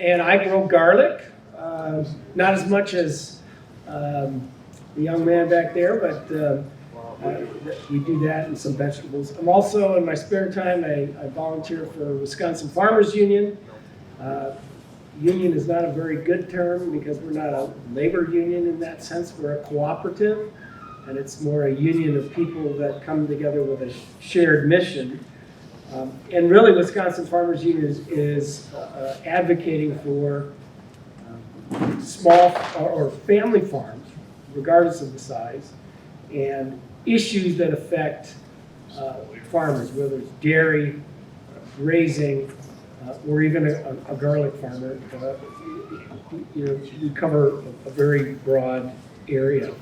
And I grow garlic, not as much as the young man back there, but we do that and some vegetables. I'm also, in my spare time, I volunteer for Wisconsin Farmers Union. Union is not a very good term because we're not a labor union in that sense. We're a cooperative, and it's more a union of people that come together with a shared mission. And really, Wisconsin Farmers Union is advocating for small or family farms, regardless of the size, and issues that affect farmers, whether it's dairy, raising, or even a garlic farmer. We cover a very broad area.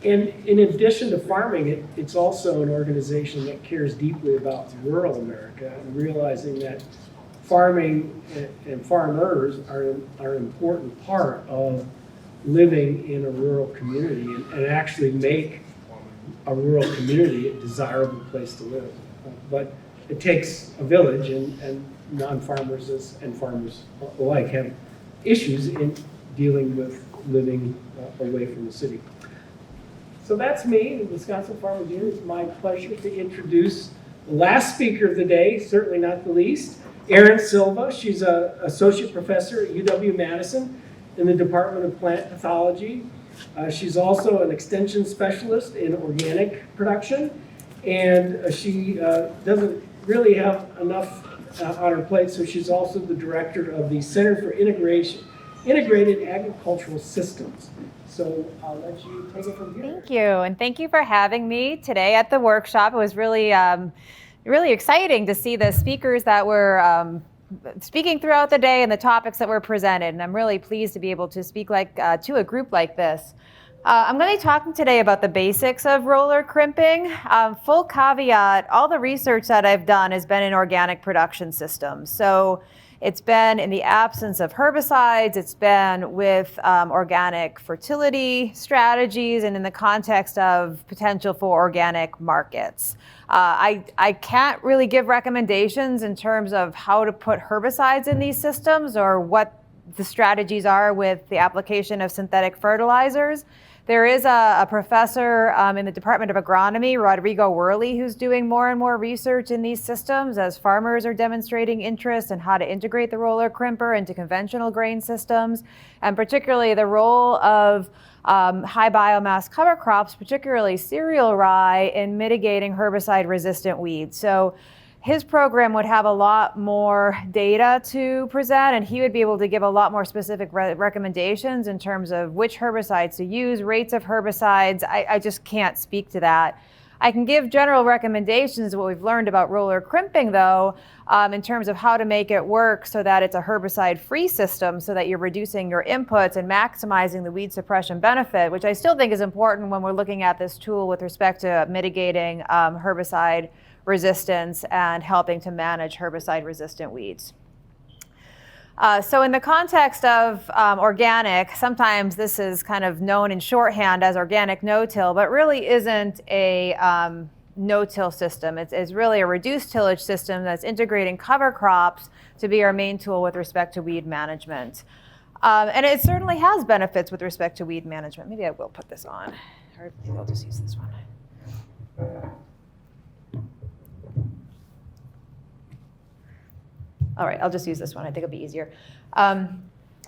And in addition to farming, it's also an organization that cares deeply about rural America and realizing that farming and farmers are an important part of living in a rural community and actually make a rural community a desirable place to live. But it takes a village, and non-farmers and farmers alike have issues in dealing with living away from the city. So that's me, the Wisconsin Farmers Union. It's my pleasure to introduce the last speaker of the day, certainly not the least, Erin Silva. She's an associate professor at UW-Madison in the Department of Plant Pathology. She's also an extension specialist in organic production, and she doesn't really have enough on her plate, so she's also the director of the Center for Integrated Agricultural Systems. So I'll let you take it from here. Thank you, and thank you for having me today at the workshop. It was really, really exciting to see the speakers that were speaking throughout the day and the topics that were presented, and I'm really pleased to be able to speak to a group like this. I'm going to be talking today about the basics of roller crimping. Full caveat, all the research that I've done has been in organic production systems. So it's been in the absence of herbicides, it's been with organic fertility strategies, and in the context of potential for organic markets. I can't really give recommendations in terms of how to put herbicides in these systems or what the strategies are with the application of synthetic fertilizers. There is a professor in the Department of Agronomy, Rodrigo Worley, who's doing more and more research in these systems as farmers are demonstrating interest in how to integrate the roller crimper into conventional grain systems, and particularly the role of high biomass cover crops, particularly cereal rye, in mitigating herbicide-resistant weeds. So his program would have a lot more data to present, and he would be able to give a lot more specific recommendations in terms of which herbicides to use, rates of herbicides. I just can't speak to that. I can give general recommendations of what we've learned about roller crimping, though, in terms of how to make it work so that it's a herbicide-free system so that you're reducing your inputs and maximizing the weed suppression benefit, which I still think is important when we're looking at this tool with respect to mitigating herbicide resistance and helping to manage herbicide-resistant weeds. So in the context of organic, sometimes this is kind of known in shorthand as organic no-till, but really isn't a no-till system. It's really a reduced tillage system that's integrating cover crops to be our main tool with respect to weed management. And it certainly has benefits with respect to weed management. Maybe I will put this on, or maybe I'll just use this one. All right, I'll just use this one. I think it'll be easier. And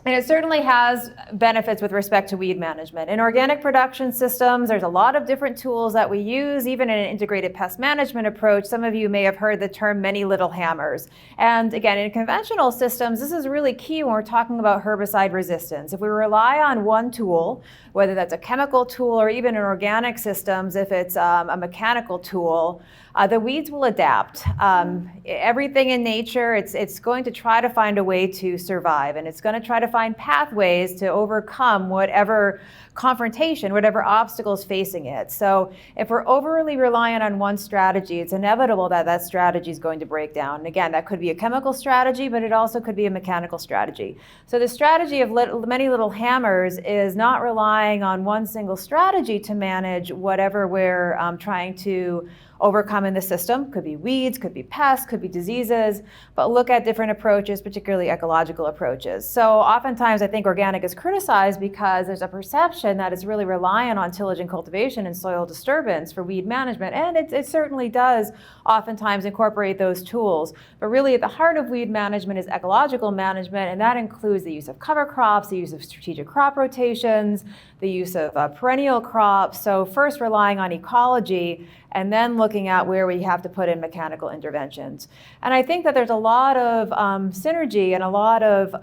it certainly has benefits with respect to weed management. In organic production systems, there's a lot of different tools that we use, even in an integrated pest management approach. Some of you may have heard the term many little hammers. And again, in conventional systems, this is really key when we're talking about herbicide resistance. If we rely on one tool, whether that's a chemical tool or even in organic systems, if it's a mechanical tool, the weeds will adapt. Everything in nature, it's going to try to find a way to survive, and it's going to try to find pathways to overcome whatever confrontation, whatever obstacles facing it. So if we're overly reliant on one strategy, it's inevitable that that strategy is going to break down. And again, that could be a chemical strategy, but it also could be a mechanical strategy. So the strategy of many little hammers is not relying on one single strategy to manage whatever we're trying to overcome in the system. Could be weeds, could be pests, could be diseases, but look at different approaches, particularly ecological approaches. So oftentimes I think organic is criticized because there's a perception that it's really reliant on tillage and cultivation and soil disturbance for weed management, and it certainly does oftentimes incorporate those tools. But really at the heart of weed management is ecological management, and that includes the use of cover crops, the use of strategic crop rotations, the use of perennial crops. So first relying on ecology, and then looking at where we have to put in mechanical interventions. And I think that there's a lot of synergy and a lot of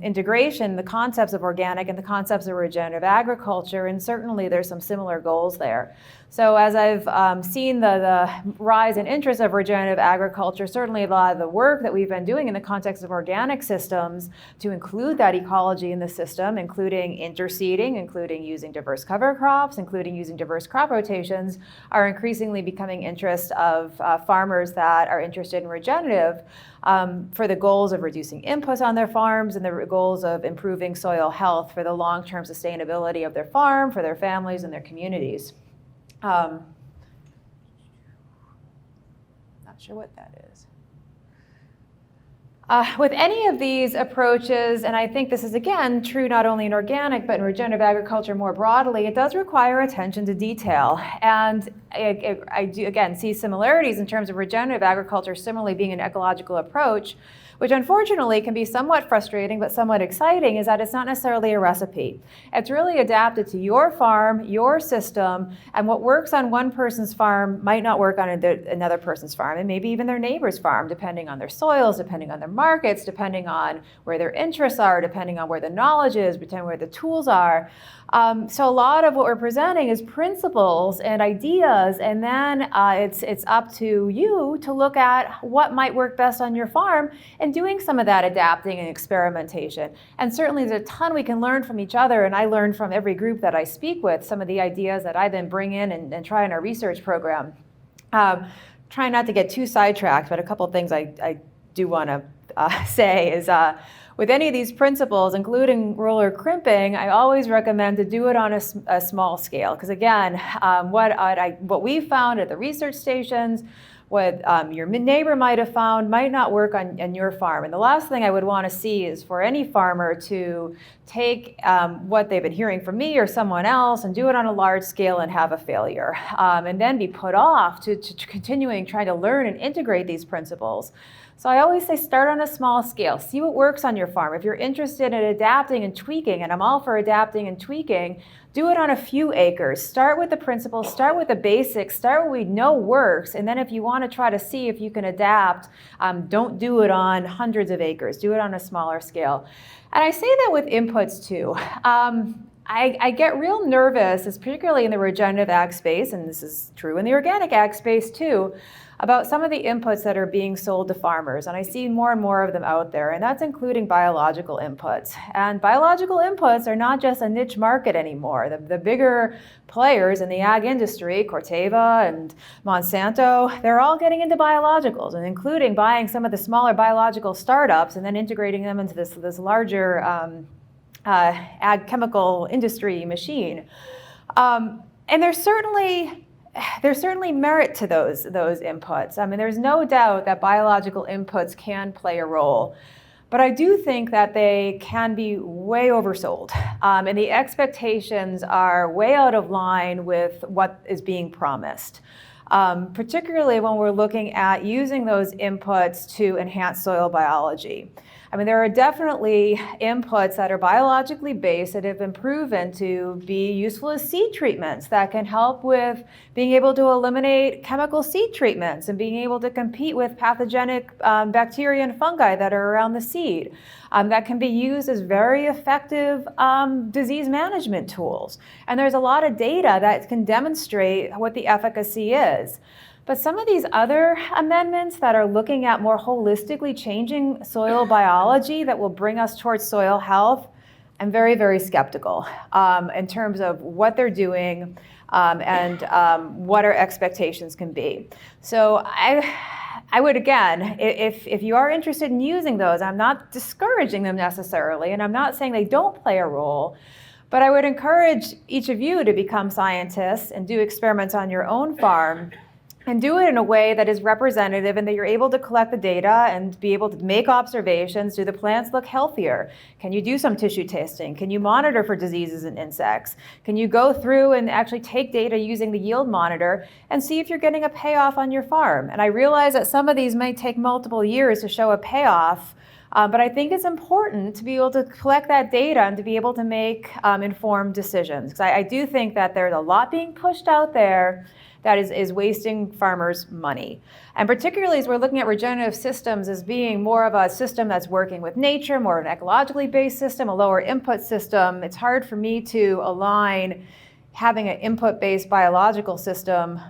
integration, the concepts of organic and the concepts of regenerative agriculture, and certainly there's some similar goals there. So as I've seen the rise in interest of regenerative agriculture, certainly a lot of the work that we've been doing in the context of organic systems to include that ecology in the system, including interseeding, including using diverse cover crops, including using diverse crop rotations, are increasingly becoming interest of farmers that are interested in regenerative for the goals of reducing inputs on their farms and the goals of improving soil health for the long-term sustainability of their farm, for their families and their communities. Not sure what that is. With any of these approaches, and I think this is again true not only in organic but in regenerative agriculture more broadly, it does require attention to detail. And I do again see similarities in terms of regenerative agriculture similarly being an ecological approach, which unfortunately can be somewhat frustrating but somewhat exciting, is that it's not necessarily a recipe. It's really adapted to your farm, your system, and what works on one person's farm might not work on another person's farm, and maybe even their neighbor's farm, depending on their soils, depending on their markets, depending on where their interests are, depending on where the knowledge is, depending on where the tools are. So a lot of what we're presenting is principles and ideas, and then it's up to you to look at what might work best on your farm and doing some of that adapting and experimentation. And certainly there's a ton we can learn from each other, and I learn from every group that I speak with, some of the ideas that I then bring in and try in our research program. Trying not to get too sidetracked, but a couple of things I do want to say is with any of these principles, including roller crimping, I always recommend to do it on a small scale. Because again, what we found at the research stations, what your neighbor might have found might not work on your farm. And the last thing I would want to see is for any farmer to take what they've been hearing from me or someone else and do it on a large scale and have a failure. And then be put off to continuing trying to learn and integrate these principles. So I always say start on a small scale. See what works on your farm. If you're interested in adapting and tweaking, and I'm all for adapting and tweaking, do it on a few acres. Start with the principles, start with the basics, start what we know works, and then if you want to try to see if you can adapt, don't do it on hundreds of acres. Do it on a smaller scale. And I say that with inputs too. I get real nervous, particularly in the regenerative ag space, and this is true in the organic ag space too, about some of the inputs that are being sold to farmers. And I see more and more of them out there, and that's including biological inputs. And biological inputs are not just a niche market anymore. The bigger players in the ag industry, Corteva and Monsanto, they're all getting into biologicals, and including buying some of the smaller biological startups and then integrating them into this larger ag chemical industry machine. And there's certainly merit to those inputs. I mean, there's no doubt that biological inputs can play a role, but I do think that they can be way oversold, and the expectations are way out of line with what is being promised. Particularly when we're looking at using those inputs to enhance soil biology. I mean, there are definitely inputs that are biologically based that have been proven to be useful as seed treatments that can help with being able to eliminate chemical seed treatments and being able to compete with pathogenic bacteria and fungi that are around the seed. That can be used as very effective disease management tools. And there's a lot of data that can demonstrate what the efficacy is. But some of these other amendments that are looking at more holistically changing soil biology that will bring us towards soil health, I'm very, very skeptical in terms of what they're doing and what our expectations can be. So I would, again, if you are interested in using those, I'm not discouraging them necessarily, and I'm not saying they don't play a role, but I would encourage each of you to become scientists and do experiments on your own farm and do it in a way that is representative and that you're able to collect the data and be able to make observations. Do the plants look healthier? Can you do some tissue testing? Can you monitor for diseases and insects? Can you go through and actually take data using the yield monitor and see if you're getting a payoff on your farm? And I realize that some of these may take multiple years to show a payoff, but I think it's important to be able to collect that data and to be able to make informed decisions. Because I do think that there's a lot being pushed out there that is wasting farmers' money. And particularly as we're looking at regenerative systems as being more of a system that's working with nature, more of an ecologically based system, a lower input system, it's hard for me to align having an input-based biological system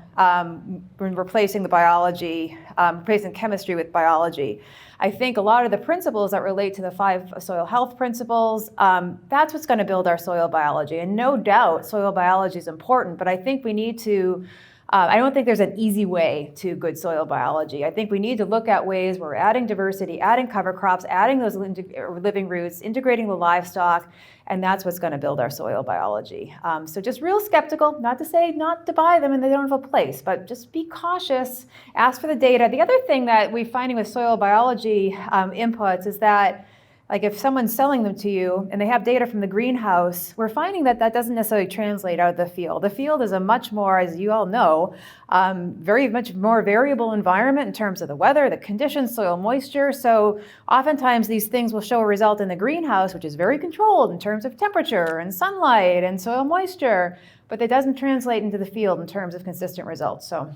replacing the biology, replacing chemistry with biology. I think a lot of the principles that relate to the 5 soil health principles, that's what's going to build our soil biology. And no doubt soil biology is important, but I think we need to I don't think there's an easy way to good soil biology. I think we need to look at ways where we're adding diversity, adding cover crops, adding those living roots, integrating the livestock, and that's what's going to build our soil biology. So just real skeptical, not to say not to buy them and they don't have a place, but just be cautious, ask for the data. The other thing that we're finding with soil biology inputs is that like if someone's selling them to you and they have data from the greenhouse, we're finding that that doesn't necessarily translate out of the field. The field is a much more, as you all know, very much more variable environment in terms of the weather, the conditions, soil moisture. So oftentimes these things will show a result in the greenhouse, which is very controlled in terms of temperature and sunlight and soil moisture, but that doesn't translate into the field in terms of consistent results. So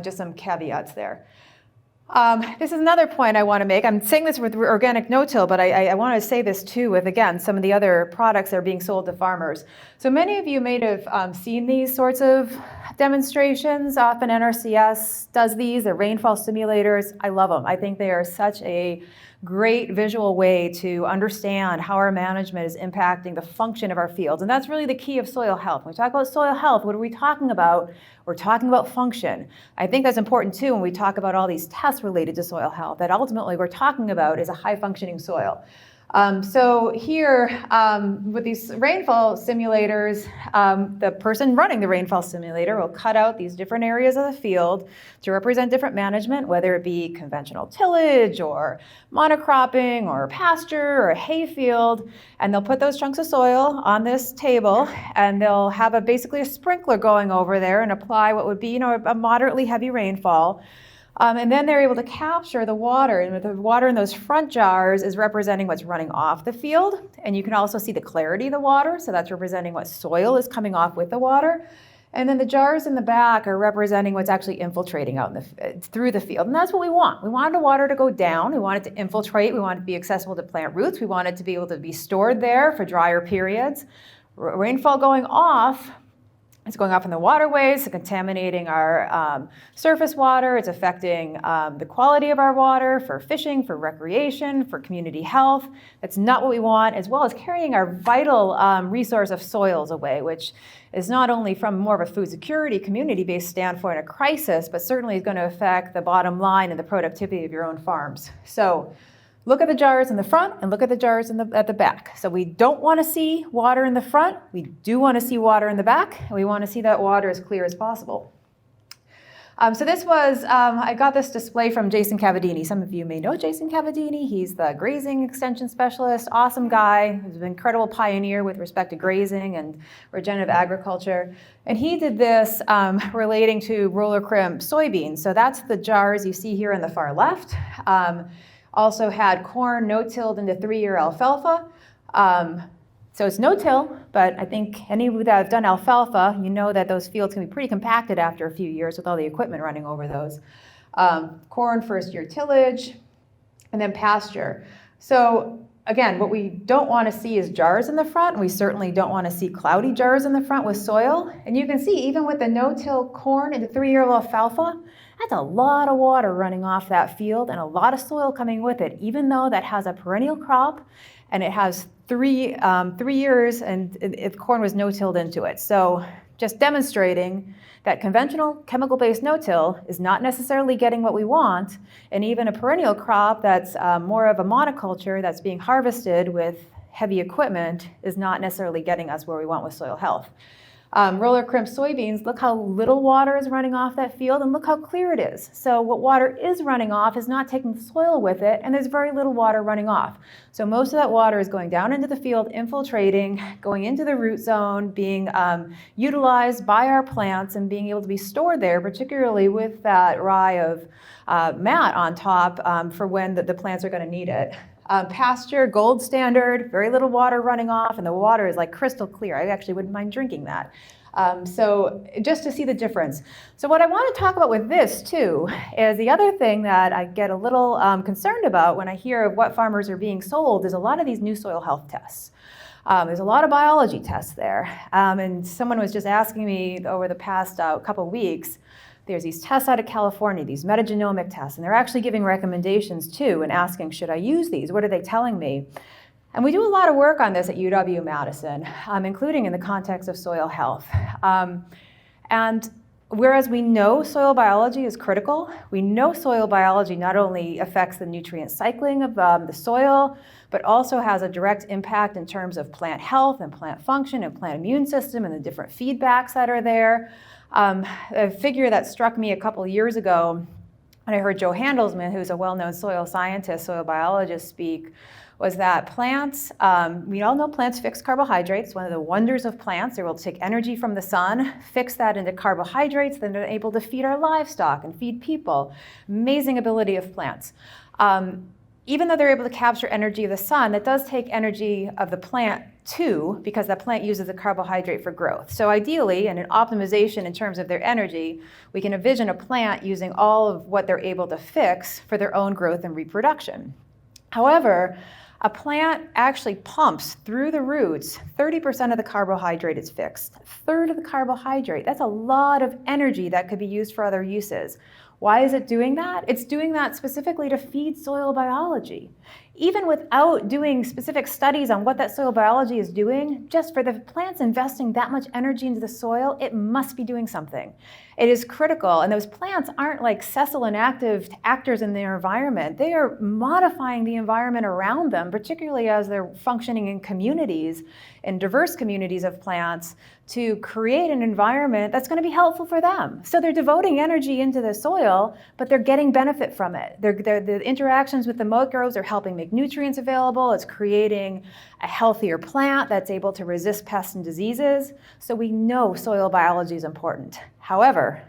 just some caveats there. This is another point I want to make. I'm saying this with organic no-till, but I want to say this too with, again, some of the other products that are being sold to farmers. So many of you may have seen these sorts of demonstrations. Often NRCS does these. They're rainfall simulators. I love them. I think they are such a great visual way to understand how our management is impacting the function of our fields. And that's really the key of soil health. When we talk about soil health, what are we talking about? We're talking about function. I think that's important too when we talk about all these tests related to soil health, that ultimately we're talking about is a high functioning soil. So here, with these rainfall simulators, the person running the rainfall simulator will cut out these different areas of the field to represent different management, whether it be conventional tillage or monocropping or pasture or a hay field, and they'll put those chunks of soil on this table, and they'll have basically a sprinkler going over there and apply what would be, a moderately heavy rainfall. And then they're able to capture the water, and the water in those front jars is representing what's running off the field. And you can also see the clarity of the water, so that's representing what soil is coming off with the water. And then the jars in the back are representing what's actually infiltrating out through the field. And that's what we want. We want the water to go down. We want it to infiltrate. We want it to be accessible to plant roots. We want it to be able to be stored there for drier periods. Rainfall going off. It's going off in the waterways, so contaminating our surface water. It's affecting the quality of our water for fishing, for recreation, for community health. That's not what we want, as well as carrying our vital resource of soils away, which is not only from more of a food security, community-based standpoint, a crisis, but certainly is going to affect the bottom line and the productivity of your own farms. So look at the jars in the front and look at the jars at the back. So we don't want to see water in the front. We do want to see water in the back. And we want to see that water as clear as possible. So this was, I got this display from Jason Cavadini. Some of you may know Jason Cavadini. He's the grazing extension specialist, awesome guy. He's an incredible pioneer with respect to grazing and regenerative agriculture. And he did this relating to roller crimp soybeans. So that's the jars you see here on the far left. Also had corn no-tilled into 3-year alfalfa. So it's no-till, but I think any of you that have done alfalfa, you know that those fields can be pretty compacted after a few years with all the equipment running over those. Corn first-year tillage, and then pasture. So Again, what we don't want to see is jars in the front, and we certainly don't want to see cloudy jars in the front with soil. And you can see, even with the no-till corn and the 3-year-old alfalfa, that's a lot of water running off that field and a lot of soil coming with it, even though that has a perennial crop and it has 3 years and corn was no-tilled into it. So just demonstrating that conventional chemical-based no-till is not necessarily getting what we want, and even a perennial crop that's more of a monoculture that's being harvested with heavy equipment is not necessarily getting us where we want with soil health. Roller crimp soybeans, look how little water is running off that field and look how clear it is. So what water is running off is not taking the soil with it, and there's very little water running off. So most of that water is going down into the field, infiltrating, going into the root zone, being utilized by our plants and being able to be stored there, particularly with that rye of mat on top for when the plants are going to need it. Pasture, gold standard, very little water running off, and the water is like crystal clear. I actually wouldn't mind drinking that. So just to see the difference. So what I want to talk about with this too is the other thing that I get a little concerned about when I hear of what farmers are being sold is a lot of these new soil health tests. There's a lot of biology tests there. And someone was just asking me over the past couple of weeks, there's these tests out of California, these metagenomic tests, and they're actually giving recommendations too and asking, should I use these? What are they telling me? And we do a lot of work on this at UW-Madison, including in the context of soil health. And whereas we know soil biology is critical, we know soil biology not only affects the nutrient cycling of the soil, but also has a direct impact in terms of plant health and plant function and plant immune system and the different feedbacks that are there. A figure that struck me a couple of years ago when I heard Joe Handelsman, who's a well-known soil scientist, soil biologist, speak, was that plants, we all know plants fix carbohydrates. One of the wonders of plants, they're able to take energy from the sun, fix that into carbohydrates, then they're able to feed our livestock and feed people. Amazing ability of plants. Even though they're able to capture energy of the sun, that does take energy of the plant too, because that plant uses the carbohydrate for growth. So ideally, and an optimization in terms of their energy, we can envision a plant using all of what they're able to fix for their own growth and reproduction. However, a plant actually pumps through the roots 30% of the carbohydrate is fixed. A third of the carbohydrate, that's a lot of energy that could be used for other uses. Why is it doing that? It's doing that specifically to feed soil biology. Even without doing specific studies on what that soil biology is doing, just for the plants investing that much energy into the soil, it must be doing something. It is critical, and those plants aren't like sessile and active actors in their environment. They are modifying the environment around them, particularly as they're functioning in communities, in diverse communities of plants, to create an environment that's going to be helpful for them. So they're devoting energy into the soil, but they're getting benefit from it. The interactions with the microbes are helping make nutrients available. It's creating a healthier plant that's able to resist pests and diseases. So we know soil biology is important. However,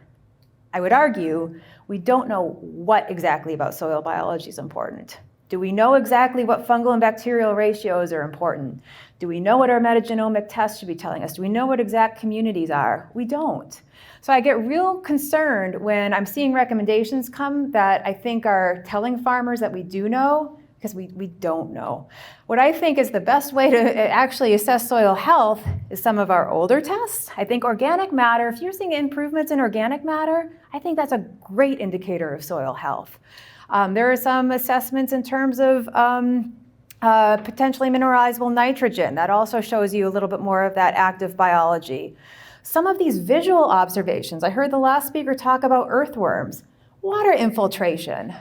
I would argue we don't know what exactly about soil biology is important. Do we know exactly what fungal and bacterial ratios are important? Do we know what our metagenomic tests should be telling us? Do we know what exact communities are? We don't. So I get real concerned when I'm seeing recommendations come that I think are telling farmers that we do know, because we don't know. What I think is the best way to actually assess soil health is some of our older tests. I think organic matter, if you're seeing improvements in organic matter, I think that's a great indicator of soil health. There are some assessments in terms of potentially mineralizable nitrogen. That also shows you a little bit more of that active biology. Some of these visual observations, I heard the last speaker talk about earthworms, water infiltration.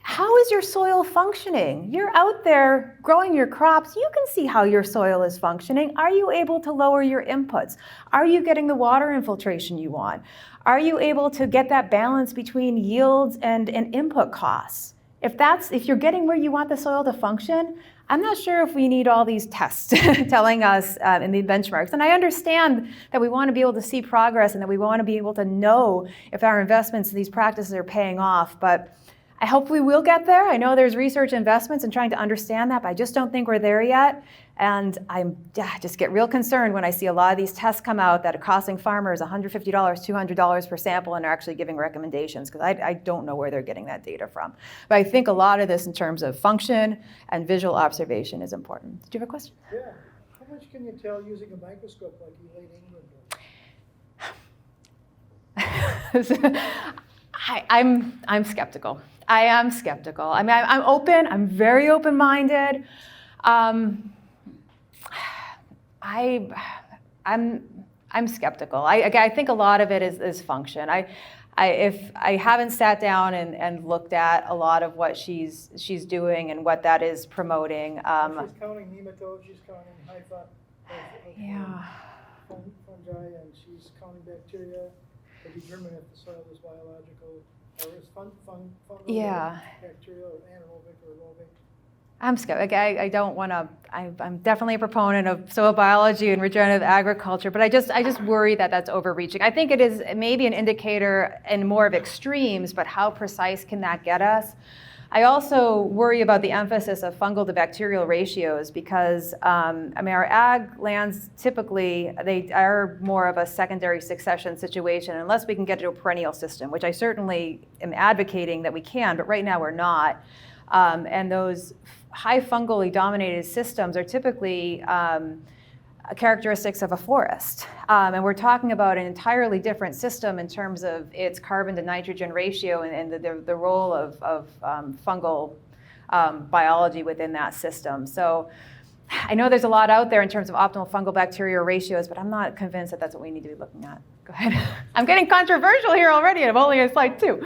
How is your soil functioning? You're out there growing your crops. You can see how your soil is functioning. Are you able to lower your inputs? Are you getting the water infiltration you want? Are you able to get that balance between yields and input costs? If you're getting where you want the soil to function, I'm not sure if we need all these tests telling us in the benchmarks. And I understand that we want to be able to see progress and that we want to be able to know if our investments in these practices are paying off. But I hope we will get there. I know there's research investments in trying to understand that, but I just don't think we're there yet. And I just get real concerned when I see a lot of these tests come out that are costing farmers $150, $200 per sample and are actually giving recommendations, because I don't know where they're getting that data from. But I think a lot of this in terms of function and visual observation is important. Did you have a question? Yeah. How much can you tell using a microscope like Elaine England does? I'm skeptical. I am skeptical. I mean, I'm open. I'm very open-minded. I'm skeptical. I think a lot of it is function. If I haven't sat down and looked at a lot of what she's doing and what that is promoting. She's counting nematodes. She's counting fungi, and she's counting bacteria to determine if the soil is biological or is fungal, bacterial, or anaerobic or aerobic. I'm skeptical. I don't want to. I'm definitely a proponent of soil biology and regenerative agriculture, but I just worry that that's overreaching. I think it is maybe an indicator in more of extremes, but how precise can that get us? I also worry about the emphasis of fungal to bacterial ratios because, our ag lands typically, they are more of a secondary succession situation unless we can get to a perennial system, which I certainly am advocating that we can, but right now we're not. And those high fungally dominated systems are typically characteristics of a forest. And we're talking about an entirely different system in terms of its carbon to nitrogen ratio and the role of fungal biology within that system. So I know there's a lot out there in terms of optimal fungal bacterial ratios, but I'm not convinced that that's what we need to be looking at. Go ahead. I'm getting controversial here already, and I'm only on slide 2.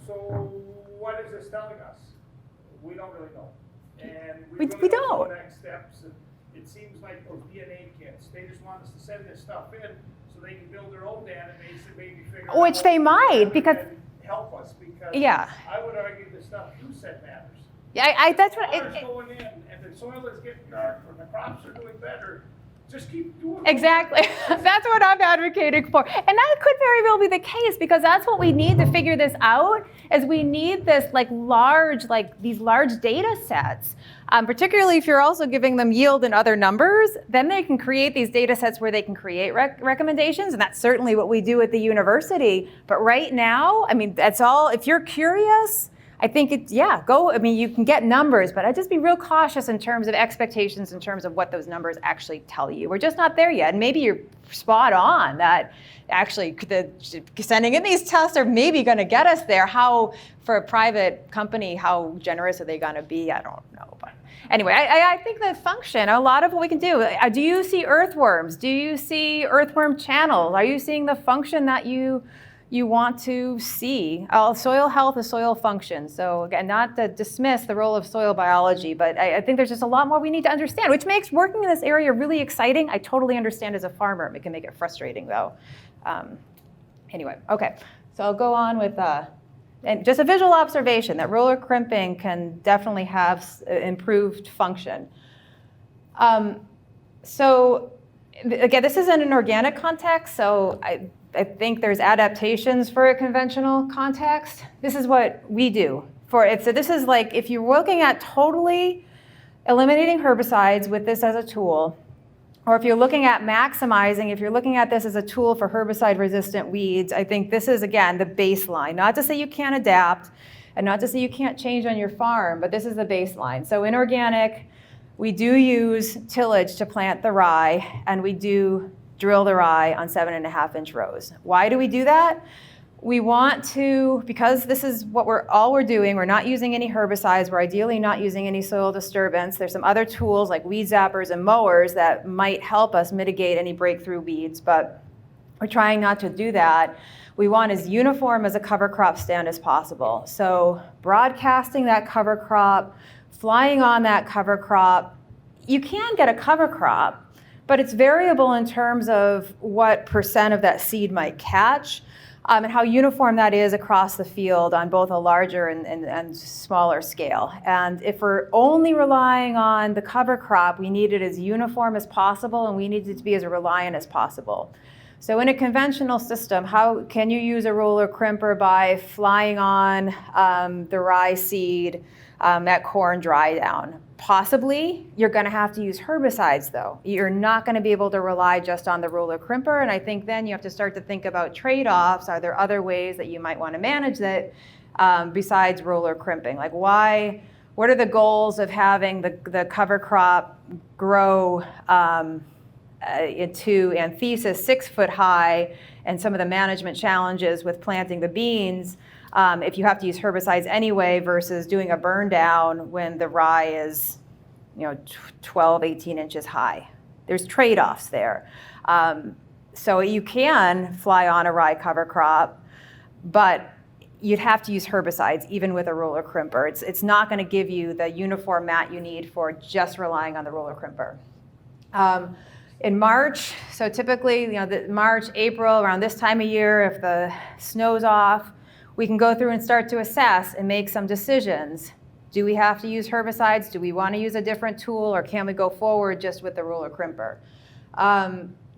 So what is this telling us? We don't really know. And we don't. The next steps. And it seems like those DNA kits, they just want us to send this stuff in so they can build their own database and maybe figure out. Which they might, because help us, because I would argue the stuff you said matters. Yeah, that's what Water's going in, and the soil is getting dark, and the crops are doing better. Just keep doing it. Exactly. That's what I'm advocating for. And that could very well be the case, because that's what we need to figure this out, is we need this these large data sets. Particularly if you're also giving them yield and other numbers, then they can create these data sets where they can create recommendations, and that's certainly what we do at the university. But right now, that's all, if you're curious, I think you can get numbers, but I'd just be real cautious in terms of expectations, in terms of what those numbers actually tell you. We're just not there yet. And maybe you're spot on that actually sending in these tests are maybe going to get us there. How, for a private company, how generous are they going to be? I don't know. But anyway, I think the function, a lot of what we can do. Do you see earthworms? Do you see earthworm channels? Are you seeing the function that you want to see? Soil health is soil function. So again, not to dismiss the role of soil biology, but I think there's just a lot more we need to understand, which makes working in this area really exciting. I totally understand as a farmer. It can make it frustrating though. Anyway, okay. So I'll go on with and just a visual observation that roller crimping can definitely have improved function. So again, this is in an organic context, so I think there's adaptations for a conventional context. This is what we do for it. So this is like if you're looking at totally eliminating herbicides with this as a tool, or if you're looking at maximizing, if you're looking at this as a tool for herbicide-resistant weeds, I think this is, again, the baseline. Not to say you can't adapt, and not to say you can't change on your farm, but this is the baseline. So in organic, we do use tillage to plant the rye, and we do drill the rye on 7.5-inch rows. Why do we do that? We want to, because this is what we're doing, we're not using any herbicides, we're ideally not using any soil disturbance. There's some other tools like weed zappers and mowers that might help us mitigate any breakthrough weeds, but we're trying not to do that. We want as uniform as a cover crop stand as possible. So broadcasting that cover crop, flying on that cover crop, you can get a cover crop, but it's variable in terms of what % of that seed might catch. and how uniform that is across the field on both a larger and smaller scale. And if we're only relying on the cover crop, we need it as uniform as possible, and we need it to be as reliant as possible. So in a conventional system, how can you use a roller crimper by flying on the rye seed at corn dry down? Possibly, you're going to have to use herbicides though. You're not going to be able to rely just on the roller crimper, and I think then you have to start to think about trade-offs. Are there other ways that you might want to manage that besides roller crimping? Like what are the goals of having the cover crop grow into anthesis 6 foot high, and some of the management challenges with planting the beans if you have to use herbicides anyway versus doing a burn down when the rye is 12, 18 inches high. There's trade-offs there. So you can fly on a rye cover crop, but you'd have to use herbicides even with a roller crimper. It's not going to give you the uniform mat you need for just relying on the roller crimper. In March, so typically, March, April, around this time of year, if the snow's off, we can go through and start to assess and make some decisions. Do we have to use herbicides? Do we want to use a different tool, or can we go forward just with the roller crimper?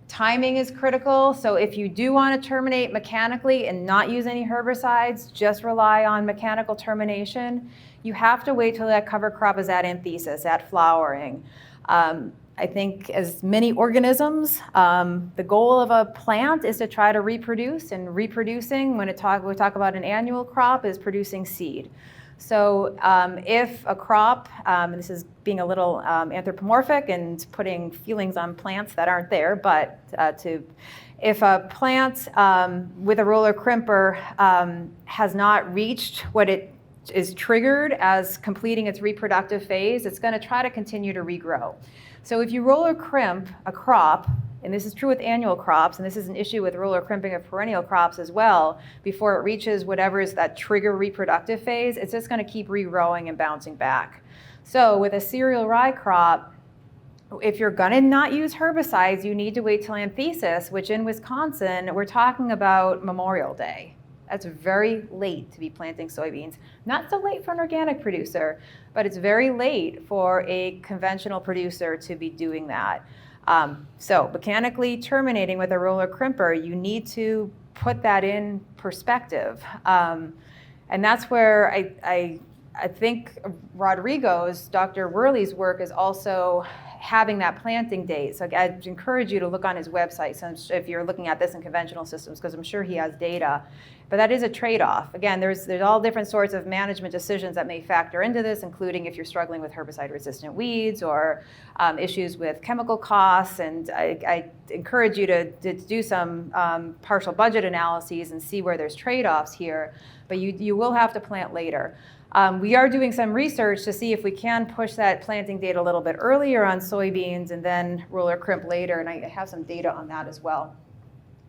Timing is critical, so if you do want to terminate mechanically and not use any herbicides, just rely on mechanical termination, you have to wait till that cover crop is at anthesis, at flowering. I think as many organisms, the goal of a plant is to try to reproduce, and reproducing, when we talk about an annual crop, is producing seed. So if a crop, and this is being a little anthropomorphic and putting feelings on plants that aren't there, but if a plant with a roller crimper has not reached what it is triggered as completing its reproductive phase, it's going to try to continue to regrow. So if you roller crimp a crop, and this is true with annual crops, and this is an issue with roller crimping of perennial crops as well, before it reaches whatever is that trigger reproductive phase, it's just going to keep regrowing and bouncing back. So with a cereal rye crop, if you're going to not use herbicides, you need to wait till anthesis, which in Wisconsin, we're talking about Memorial Day. That's very late to be planting soybeans. Not so late for an organic producer, but it's very late for a conventional producer to be doing that. So mechanically terminating with a roller crimper, you need to put that in perspective. And that's where I think Dr. Worley's work is also having that planting date. So I'd encourage you to look on his website if you're looking at this in conventional systems, because I'm sure he has data. But that is a trade-off. Again, there's all different sorts of management decisions that may factor into this, including if you're struggling with herbicide-resistant weeds or issues with chemical costs. And I encourage you to do some partial budget analyses and see where there's trade-offs here. But you will have to plant later. We are doing some research to see if we can push that planting date a little bit earlier on soybeans and then roller crimp later, and I have some data on that as well.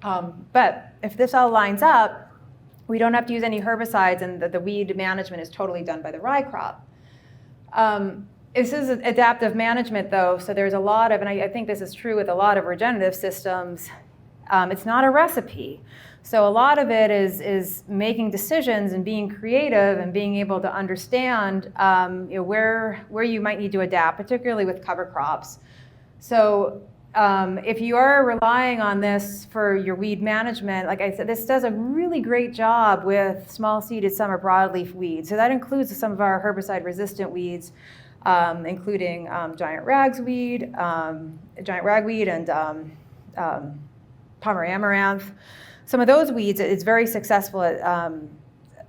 But if this all lines up, we don't have to use any herbicides, and the weed management is totally done by the rye crop. This is adaptive management, though, so there's a lot of, and I think this is true with a lot of regenerative systems, it's not a recipe. So a lot of it is making decisions and being creative and being able to understand where you might need to adapt, particularly with cover crops. So if you are relying on this for your weed management, like I said, this does a really great job with small-seeded summer broadleaf weeds. So that includes some of our herbicide-resistant weeds, including giant ragweed and Palmer amaranth. Some of those weeds, it's very successful at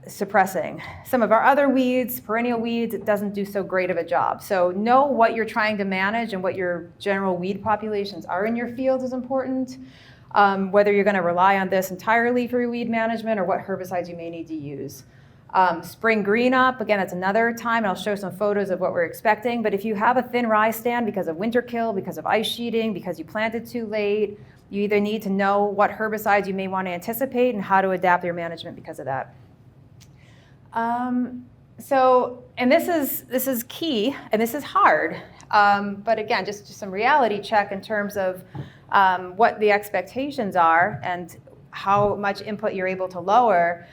suppressing. Some of our other weeds, perennial weeds, it doesn't do so great of a job. So know what you're trying to manage and what your general weed populations are in your field is important. Whether you're going to rely on this entirely for your weed management or what herbicides you may need to use. Spring green up, again, that's another time, and I'll show some photos of what we're expecting. But if you have a thin rye stand because of winter kill, because of ice sheeting, because you planted too late, you either need to know what herbicides you may want to anticipate and how to adapt your management because of that. And this is key, and this is hard. But again, just some reality check in terms of what the expectations are. And how much input you're able to lower.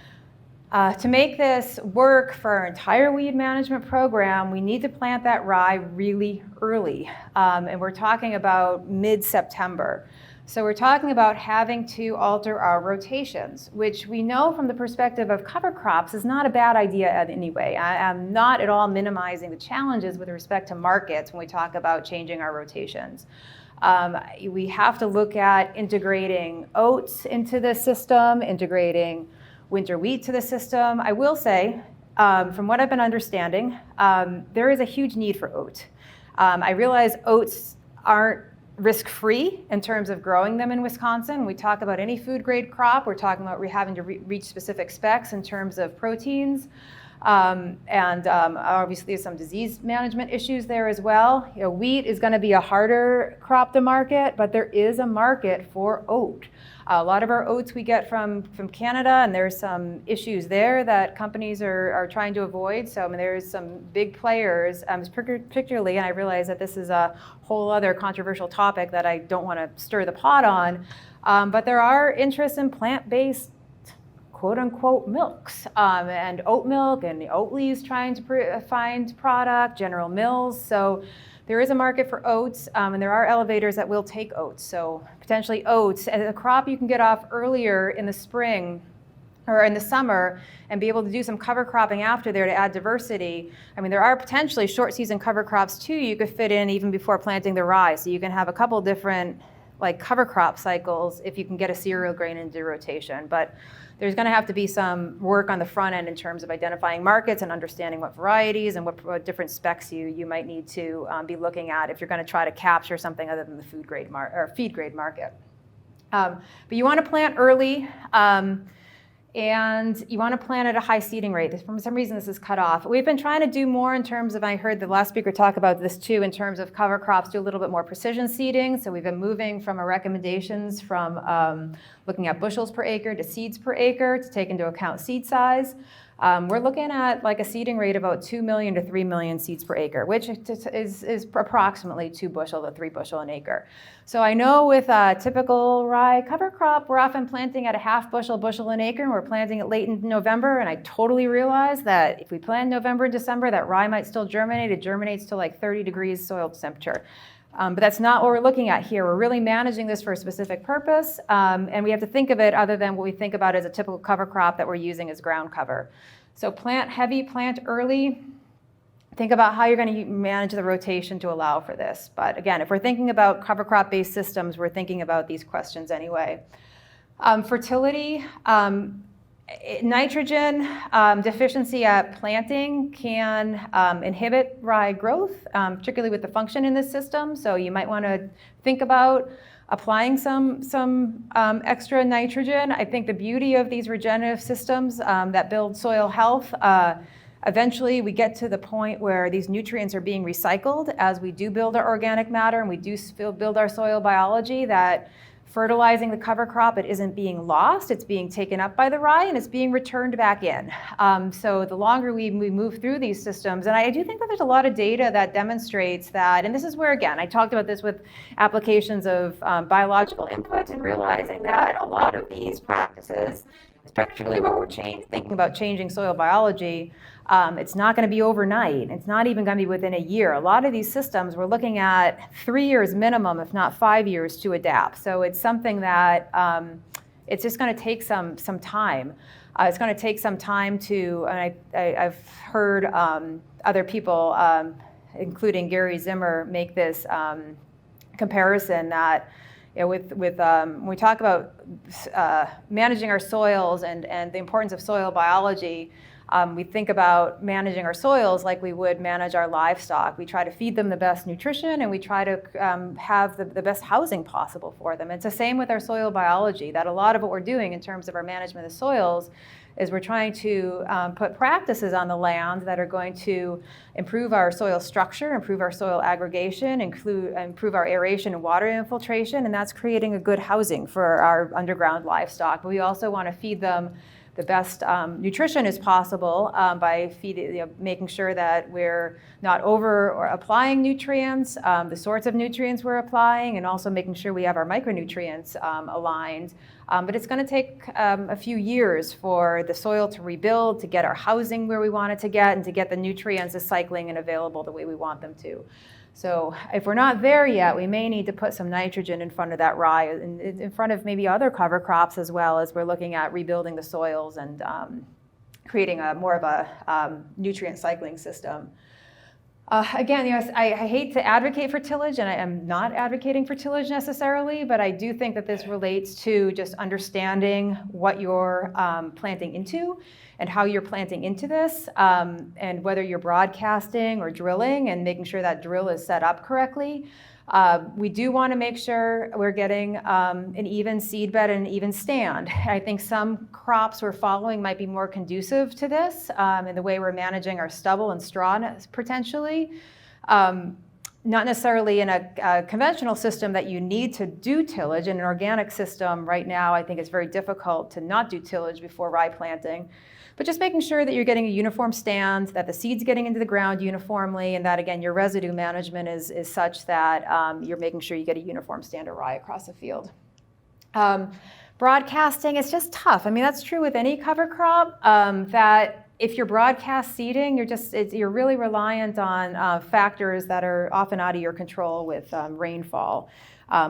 To make this work for our entire weed management program, we need to plant that rye really early. And we're talking about mid-September. So we're talking about having to alter our rotations, which we know from the perspective of cover crops is not a bad idea anyway. I'm not at all minimizing the challenges with respect to markets when we talk about changing our rotations. We have to look at integrating oats into the system, integrating winter wheat to the system. I will say, from what I've been understanding, there is a huge need for oat. I realize oats aren't risk-free in terms of growing them in Wisconsin. We talk about any food grade crop, we're talking about having to reach specific specs in terms of proteins. Obviously there's some disease management issues there as well. Wheat is going to be a harder crop to market, but there is a market for oat. A lot of our oats we get from Canada, and there's some issues there that companies are trying to avoid. So there's some big players, particularly, and I realize that this is a whole other controversial topic that I don't want to stir the pot on, but there are interests in plant-based quote-unquote milks, and oat milk, and Oatly's trying to find product, General Mills. So there is a market for oats, and there are elevators that will take oats. So potentially oats, and a crop you can get off earlier in the spring or in the summer and be able to do some cover cropping after there to add diversity. There are potentially short season cover crops too you could fit in even before planting the rye. So you can have a couple different cover crop cycles if you can get a cereal grain into rotation. But there's going to have to be some work on the front end in terms of identifying markets and understanding what varieties and what different specs you might need to be looking at if you're going to try to capture something other than the feed grade market. But you want to plant early, and you want to plant at a high seeding rate. For some reason this is cut off. We've been trying to do more in terms of, I heard the last speaker talk about this too, in terms of cover crops, do a little bit more precision seeding. So we've been moving from our recommendations from looking at bushels per acre to seeds per acre to take into account seed size. We're looking at a seeding rate of about 2 million to 3 million seeds per acre, which is approximately 2 bushel to 3 bushel an acre. So I know with a typical rye cover crop, we're often planting at a half bushel an acre, and we're planting it late in November, and I totally realize that if we plant November and December, that rye might still germinate. It germinates to 30 degrees soil temperature. But that's not what we're looking at here. We're really managing this for a specific purpose, and we have to think of it other than what we think about as a typical cover crop that we're using as ground cover. So plant heavy, plant early. Think about how you're going to manage the rotation to allow for this. But again, if we're thinking about cover crop-based systems, we're thinking about these questions anyway. Fertility, nitrogen deficiency at planting can inhibit rye growth, particularly with the function in this system. So you might want to think about applying some extra nitrogen. I think the beauty of these regenerative systems that build soil health, eventually we get to the point where these nutrients are being recycled as we do build our organic matter and we do build our soil biology, that fertilizing the cover crop, it isn't being lost, it's being taken up by the rye and it's being returned back in. So the longer we move through these systems, and I do think that there's a lot of data that demonstrates that, and this is where, again, I talked about this with applications of biological input and realizing that a lot of these practices, particularly when we're thinking about changing soil biology, it's not going to be overnight. It's not even going to be within a year. A lot of these systems, we're looking at 3 years minimum, if not 5 years, to adapt. So it's something that it's just going to take some time. It's going to take some time to, and I've heard other people, including Gary Zimmer, make this comparison that when we talk about managing our soils and the importance of soil biology, we think about managing our soils like we would manage our livestock. We try to feed them the best nutrition and we try to have the best housing possible for them. It's the same with our soil biology, that a lot of what we're doing in terms of our management of soils is we're trying to put practices on the land that are going to improve our soil structure, improve our soil aggregation, improve our aeration and water infiltration, and that's creating a good housing for our underground livestock. But we also want to feed them the best nutrition as possible by making sure that we're not over or applying nutrients, the sorts of nutrients we're applying, and also making sure we have our micronutrients aligned. But it's going to take a few years for the soil to rebuild, to get our housing where we want it to get, and to get the nutrients cycling and available the way we want them to. So if we're not there yet, we may need to put some nitrogen in front of that rye, and in front of maybe other cover crops as well, as we're looking at rebuilding the soils and creating more of a nutrient cycling system. Again, I hate to advocate for tillage, and I am not advocating for tillage necessarily, but I do think that this relates to just understanding what you're planting into and how you're planting into this, and whether you're broadcasting or drilling and making sure that drill is set up correctly. We do want to make sure we're getting an even seed bed and an even stand. I think some crops we're following might be more conducive to this in the way we're managing our stubble and straw potentially. Not necessarily in a conventional system that you need to do tillage. In an organic system right now, I think it's very difficult to not do tillage before rye planting. But just making sure that you're getting a uniform stand, that the seed's getting into the ground uniformly, and that, again, your residue management is such that you're making sure you get a uniform stand of rye across the field. Broadcasting, it's just tough. I mean, that's true with any cover crop, that if you're broadcast seeding, you're really reliant on factors that are often out of your control with rainfall.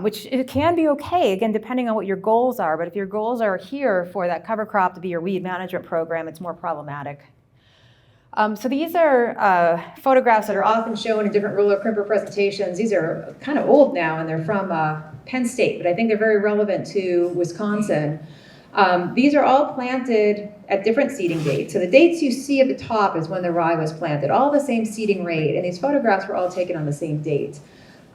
Which it can be okay, again, depending on what your goals are. But if your goals are here for that cover crop to be your weed management program, it's more problematic. So these are photographs that are often shown in different roller crimper presentations. These are kind of old now, and they're from Penn State, but I think they're very relevant to Wisconsin. These are all planted at different seeding dates. So the dates you see at the top is when the rye was planted, all the same seeding rate, and these photographs were all taken on the same date.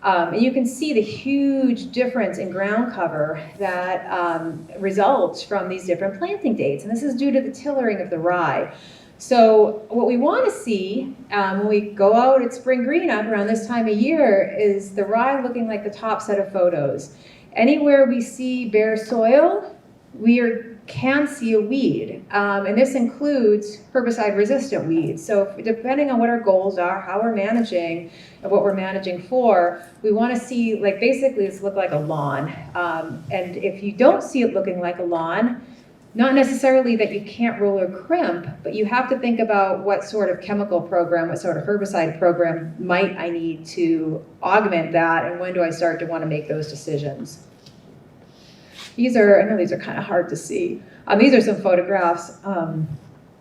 And you can see the huge difference in ground cover that results from these different planting dates. And this is due to the tillering of the rye. So what we want to see when we go out at spring green up around this time of year is the rye looking like the top set of photos. Anywhere we see bare soil, we can see a weed, and this includes herbicide-resistant weeds. So depending on what our goals are, how we're managing, and what we're managing for, we want to see, like, basically this look like a lawn. And if you don't see it looking like a lawn, not necessarily that you can't roll or crimp, but you have to think about what sort of chemical program, what sort of herbicide program might I need to augment that, and when do I start to want to make those decisions. I know these are kind of hard to see. These are some photographs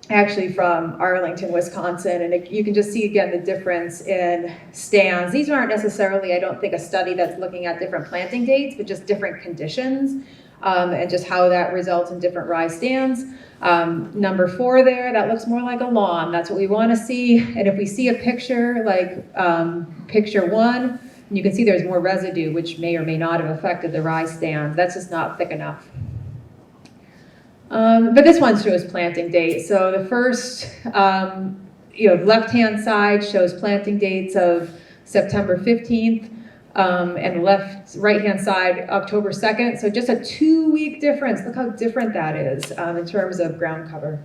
actually from Arlington, Wisconsin, and you can just see again the difference in stands. These aren't necessarily, I don't think, a study that's looking at different planting dates, but just different conditions and just how that results in different rye stands. Number 4 there, that looks more like a lawn. That's what we want to see. And if we see a picture like picture 1, you can see there's more residue, which may or may not have affected the rye stand. That's just not thick enough. But this one shows planting date. So the first, left-hand side shows planting dates of September 15th, and the right-hand side, October 2nd. So just a 2-week difference. Look how different that is in terms of ground cover.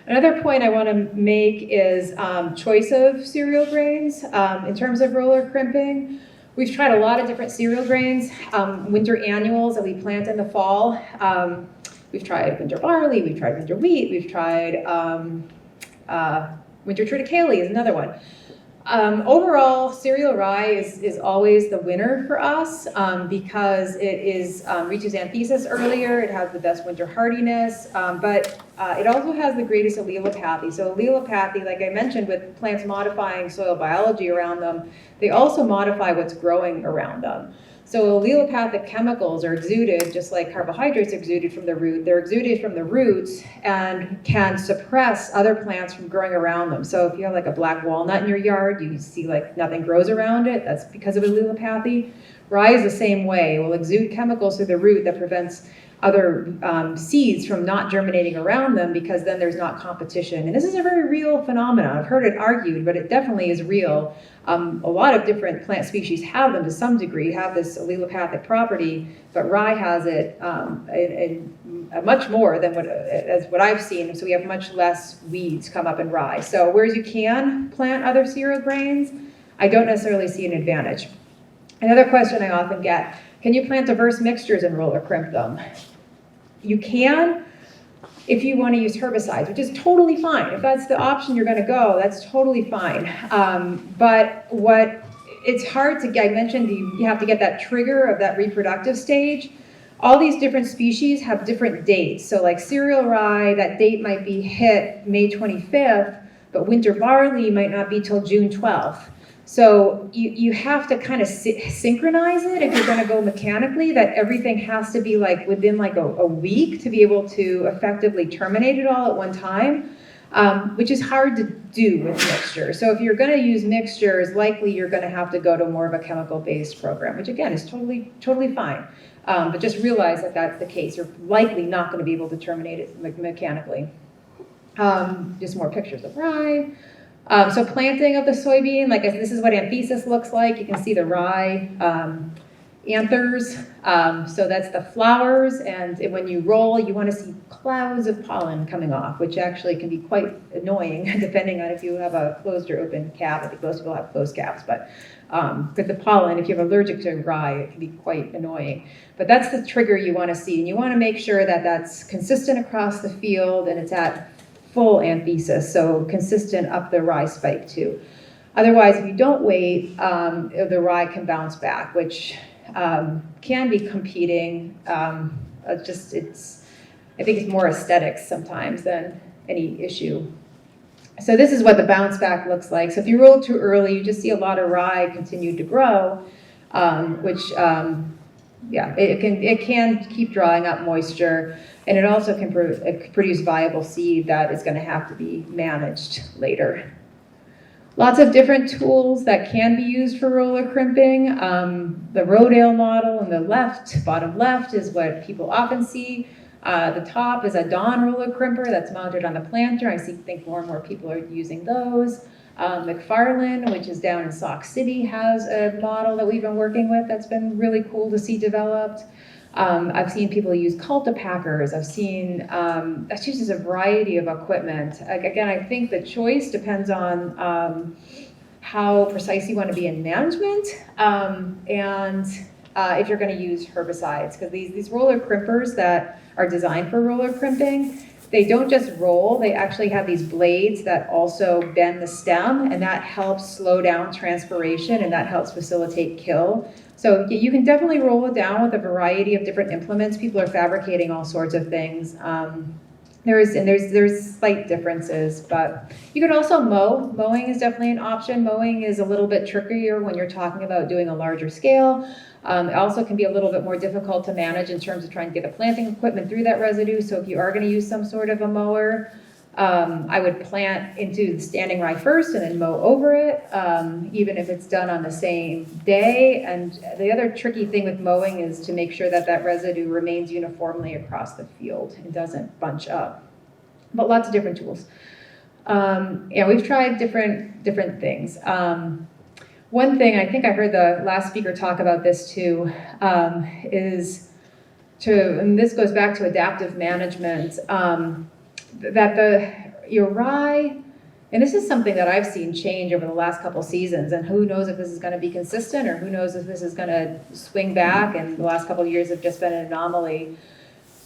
Another point I want to make is choice of cereal grains in terms of roller crimping. We've tried a lot of different cereal grains, winter annuals that we plant in the fall. We've tried winter barley, we've tried winter wheat, we've tried winter triticale is another one. Overall, cereal rye is always the winner for us because it reaches anthesis earlier, it has the best winter hardiness, but it also has the greatest allelopathy. So allelopathy, like I mentioned, with plants modifying soil biology around them, they also modify what's growing around them. So allelopathic chemicals are exuded just like carbohydrates are exuded from the root. They're exuded from the roots and can suppress other plants from growing around them. So if you have like a black walnut in your yard, you see like nothing grows around it. That's because of allelopathy. Rye is the same way. It will exude chemicals through the root that prevents seeds from not germinating around them, because then there's not competition. And this is a very real phenomenon. I've heard it argued, but it definitely is real. A lot of different plant species have them to some degree, have this allelopathic property, but rye has it in much more than what I've seen. So we have much less weeds come up in rye. So whereas you can plant other cereal grains, I don't necessarily see an advantage. Another question I often get, can you plant diverse mixtures and roller crimp them? You can if you want to use herbicides, which is totally fine. If that's the option you're going to go, that's totally fine. But it's hard to get, I mentioned you have to get that trigger of that reproductive stage. All these different species have different dates. So like cereal rye, that date might be hit May 25th, but winter barley might not be till June 12th. So you have to kind of synchronize it if you're going to go mechanically, that everything has to be like within like a week to be able to effectively terminate it all at one time, which is hard to do with mixtures. So if you're going to use mixtures, likely you're going to have to go to more of a chemical-based program, which again is totally fine. But just realize that that's the case. You're likely not going to be able to terminate it mechanically. Just more pictures of rye. So planting of the soybean, like this is what anthesis looks like. You can see the rye anthers. So that's the flowers, and when you roll, you want to see clouds of pollen coming off, which actually can be quite annoying depending on if you have a closed or open cap. I think most people have closed caps, but with the pollen, if you're allergic to rye, it can be quite annoying. But that's the trigger you want to see, and you want to make sure that that's consistent across the field and it's at full anthesis, so consistent up the rye spike too. Otherwise, if you don't wait, the rye can bounce back, which can be competing. I think it's more aesthetics sometimes than any issue. So this is what the bounce back looks like. So if you roll too early, you just see a lot of rye continue to grow, which it can keep drawing up moisture. And it also can produce viable seed that is going to have to be managed later. Lots of different tools that can be used for roller crimping. The Rodale model on the bottom left, is what people often see. The top is a Dawn roller crimper that's mounted on the planter. I think more and more people are using those. McFarland, which is down in Sauk City, has a model that we've been working with that's been really cool to see developed. I've seen people use cultipackers. I've seen, that's just a variety of equipment. Again, I think the choice depends on how precise you want to be in management and if you're going to use herbicides. Because these roller crimpers that are designed for roller crimping, they don't just roll, they actually have these blades that also bend the stem, and that helps slow down transpiration and that helps facilitate kill. So you can definitely roll it down with a variety of different implements. People are fabricating all sorts of things. There's slight differences, but you could also mow. Mowing is definitely an option. Mowing is a little bit trickier when you're talking about doing a larger scale. It also can be a little bit more difficult to manage in terms of trying to get the planting equipment through that residue. So if you are going to use some sort of a mower, I would plant into the standing rye first and then mow over it, even if it's done on the same day. And the other tricky thing with mowing is to make sure that that residue remains uniformly across the field and doesn't bunch up. But lots of different tools. We've tried different things. One thing, I think I heard the last speaker talk about this too, and this goes back to adaptive management, that your rye, and this is something that I've seen change over the last couple seasons, and who knows if this is going to be consistent or who knows if this is going to swing back, and the last couple of years have just been an anomaly.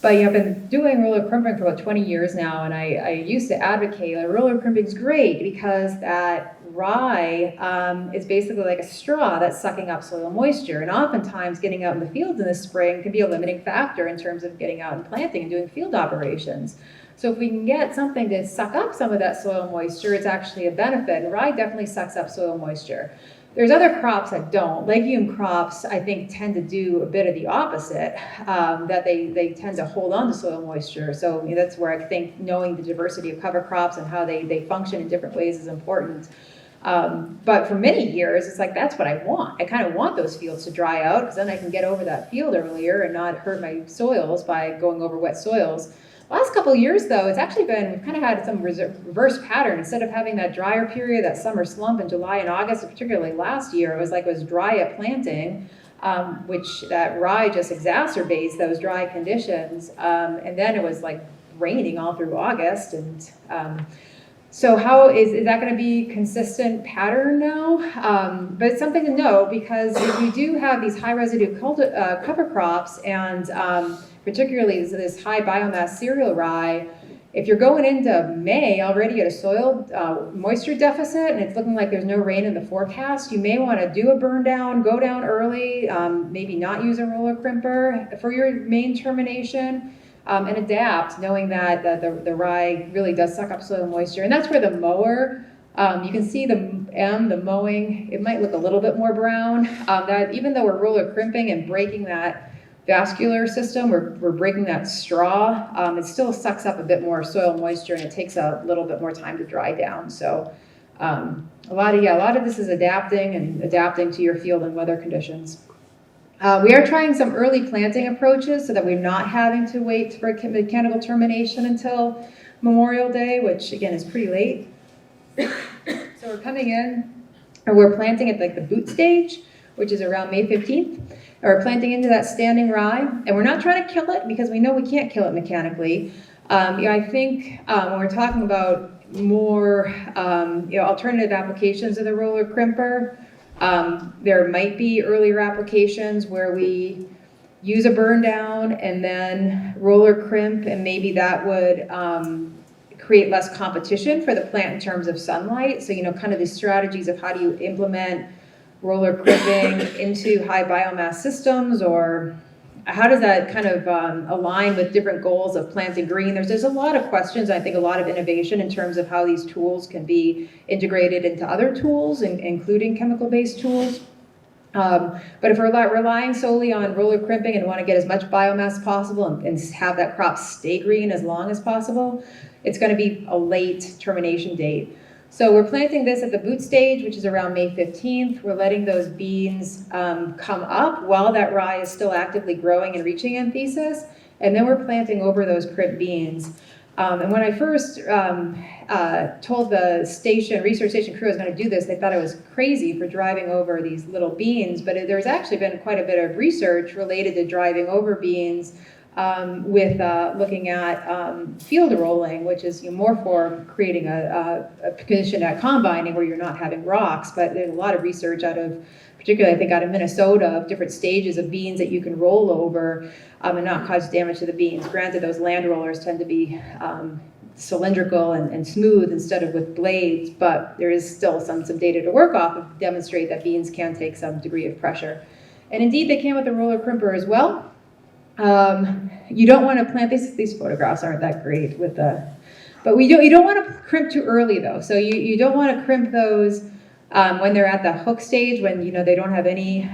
But I've been doing roller crimping for about 20 years now, and I used to advocate that roller crimping is great because that rye is basically like a straw that's sucking up soil moisture, and oftentimes getting out in the fields in the spring can be a limiting factor in terms of getting out and planting and doing field operations. So if we can get something to suck up some of that soil moisture, it's actually a benefit, and rye definitely sucks up soil moisture. There's other crops that don't. Legume crops, I think, tend to do a bit of the opposite, that they tend to hold on to soil moisture. So that's where I think knowing the diversity of cover crops and how they function in different ways is important. But for many years, it's like, that's what I want. I kind of want those fields to dry out because then I can get over that field earlier and not hurt my soils by going over wet soils. Last couple of years, though, it's actually been, we've kind of had some reverse pattern. Instead of having that drier period, that summer slump in July and August, particularly last year, it was dry at planting, which that rye just exacerbates those dry conditions. And then it was like raining all through August. And so how is that going to be consistent pattern now? But it's something to know, because if we do have these high residue cover crops and particularly this high biomass cereal rye, if you're going into May already at a soil moisture deficit and it's looking like there's no rain in the forecast, you may want to do a burn down, go down early, maybe not use a roller crimper for your main termination, and adapt, knowing that the rye really does suck up soil moisture. And that's where the mower, you can see the mowing, it might look a little bit more brown. That even though we're roller crimping and breaking that vascular system, we're breaking that straw, it still sucks up a bit more soil moisture and it takes a little bit more time to dry down. So a lot of this is adapting to your field and weather conditions. We are trying some early planting approaches so that we're not having to wait for mechanical termination until Memorial Day, which again is pretty late. So we're coming in and we're planting at like the boot stage, which is around May 15th. Or planting into that standing rye, and we're not trying to kill it because we know we can't kill it mechanically. I think when we're talking about more alternative applications of the roller crimper, there might be earlier applications where we use a burn down and then roller crimp, and maybe that would create less competition for the plant in terms of sunlight. So kind of these strategies of how do you implement roller crimping into high biomass systems, or how does that kind of align with different goals of planting green? There's a lot of questions, I think a lot of innovation in terms of how these tools can be integrated into other tools, including chemical-based tools. But if we're relying solely on roller crimping and want to get as much biomass as possible and have that crop stay green as long as possible, it's going to be a late termination date. So we're planting this at the boot stage, which is around May 15th. We're letting those beans come up while that rye is still actively growing and reaching anthesis. And then we're planting over those crimp beans. And when I first told the research station crew I was going to do this, they thought I was crazy for driving over these little beans. But there's actually been quite a bit of research related to driving over beans with looking at field rolling, which is more for creating a condition at combining where you're not having rocks. But there's a lot of research particularly I think out of Minnesota, of different stages of beans that you can roll over and not cause damage to the beans. Granted, those land rollers tend to be cylindrical and smooth instead of with blades, but there is still some data to work off of demonstrate that beans can take some degree of pressure. And indeed, they can with the roller crimper as well. You don't want to plant these photographs aren't that great but you don't want to crimp too early though. So you don't want to crimp those when they're at the hook stage, when they don't have any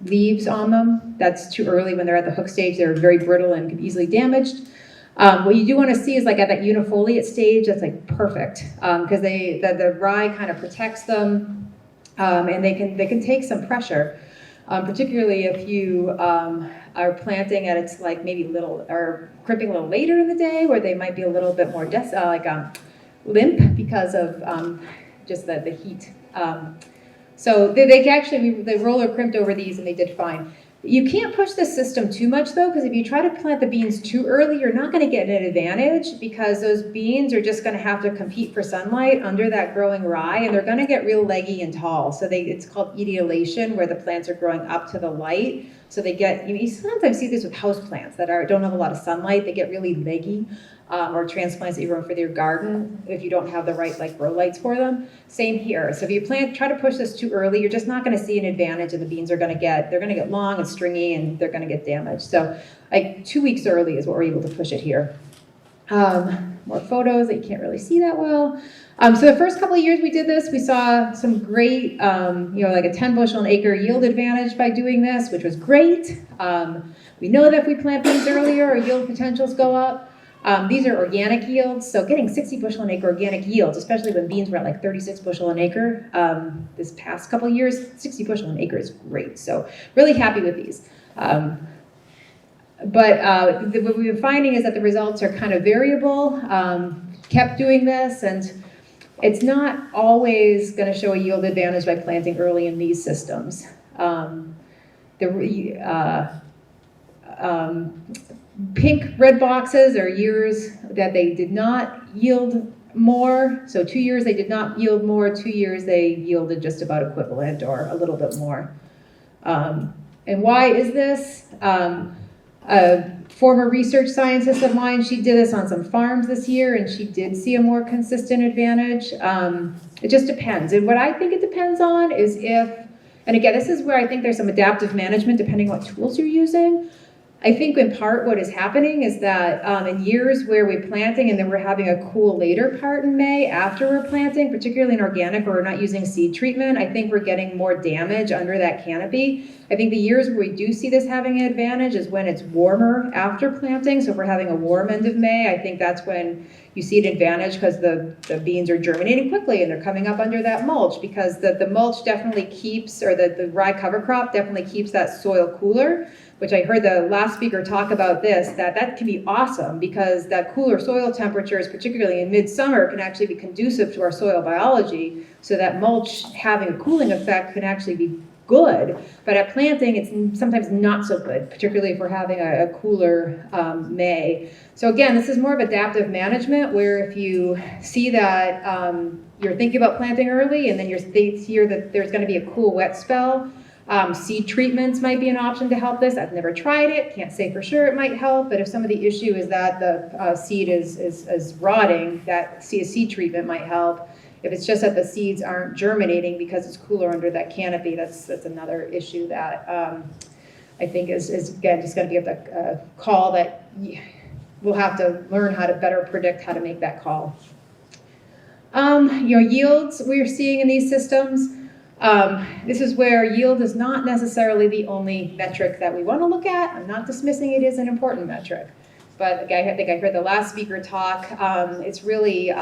leaves on them. That's too early. When they're at the hook stage, they're very brittle and can be easily damaged. What you do want to see is like at that unifoliate stage, that's like perfect because the rye kind of protects them and they can take some pressure. Particularly if you are planting at it's like maybe crimping a little later in the day, where they might be a little bit more limp because of just the heat. So they roller crimped over these and they did fine. You can't push the system too much though, because if you try to plant the beans too early, you're not going to get an advantage because those beans are just going to have to compete for sunlight under that growing rye, and they're going to get real leggy and tall. So it's called etiolation, where the plants are growing up to the light. So they get, you sometimes see this with house plants that don't have a lot of sunlight. They get really leggy. Or transplants that you grow for your garden if you don't have the right grow lights for them. Same here. So if you try to push this too early, you're just not going to see an advantage, and the beans they're going to get long and stringy, and they're going to get damaged. So 2 weeks early is what we're able to push it here. More photos that you can't really see that well. So the first couple of years we did this, we saw some great, like a 10 bushel an acre yield advantage by doing this, which was great. We know that if we plant beans earlier, our yield potentials go up. These are organic yields, so getting 60 bushel an acre organic yields, especially when beans were at like 36 bushel an acre this past couple of years, 60 bushel an acre is great. So really happy with these. What we've been finding is that the results are kind of variable. Kept doing this, and it's not always going to show a yield advantage by planting early in these systems. Pink red boxes are years that they did not yield more. So 2 years they did not yield more, 2 years they yielded just about equivalent or a little bit more. And why is this? A former research scientist of mine, she did this on some farms this year, and she did see a more consistent advantage. It just depends. And what I think it depends on is if, and again, this is where I think there's some adaptive management depending what tools you're using. I think in part what is happening is that in years where we're planting and then we're having a cool later part in May after we're planting, particularly in organic where we're not using seed treatment, I think we're getting more damage under that canopy. I think the years where we do see this having an advantage is when it's warmer after planting. So if we're having a warm end of May, I think that's when you see an advantage because the beans are germinating quickly and they're coming up under that mulch, because the mulch definitely keeps, or the rye cover crop definitely keeps that soil cooler, which I heard the last speaker talk about this, that can be awesome because that cooler soil temperatures, particularly in midsummer, can actually be conducive to our soil biology. So that mulch having a cooling effect can actually be good, but at planting it's sometimes not so good, particularly if we're having a cooler May. So again, this is more of adaptive management, where if you see that you're thinking about planting early and then you hear that there's going to be a cool wet spell, seed treatments might be an option to help this. I've never tried it, can't say for sure it might help, but if some of the issue is that the seed is rotting, that seed treatment might help. If it's just that the seeds aren't germinating because it's cooler under that canopy, that's another issue that I think is again just going to be a call that we'll have to learn how to better predict how to make that call. Yields we're seeing in these systems. This is where yield is not necessarily the only metric that we want to look at. I'm not dismissing it is an important metric, but again, I think I heard the last speaker talk. It's really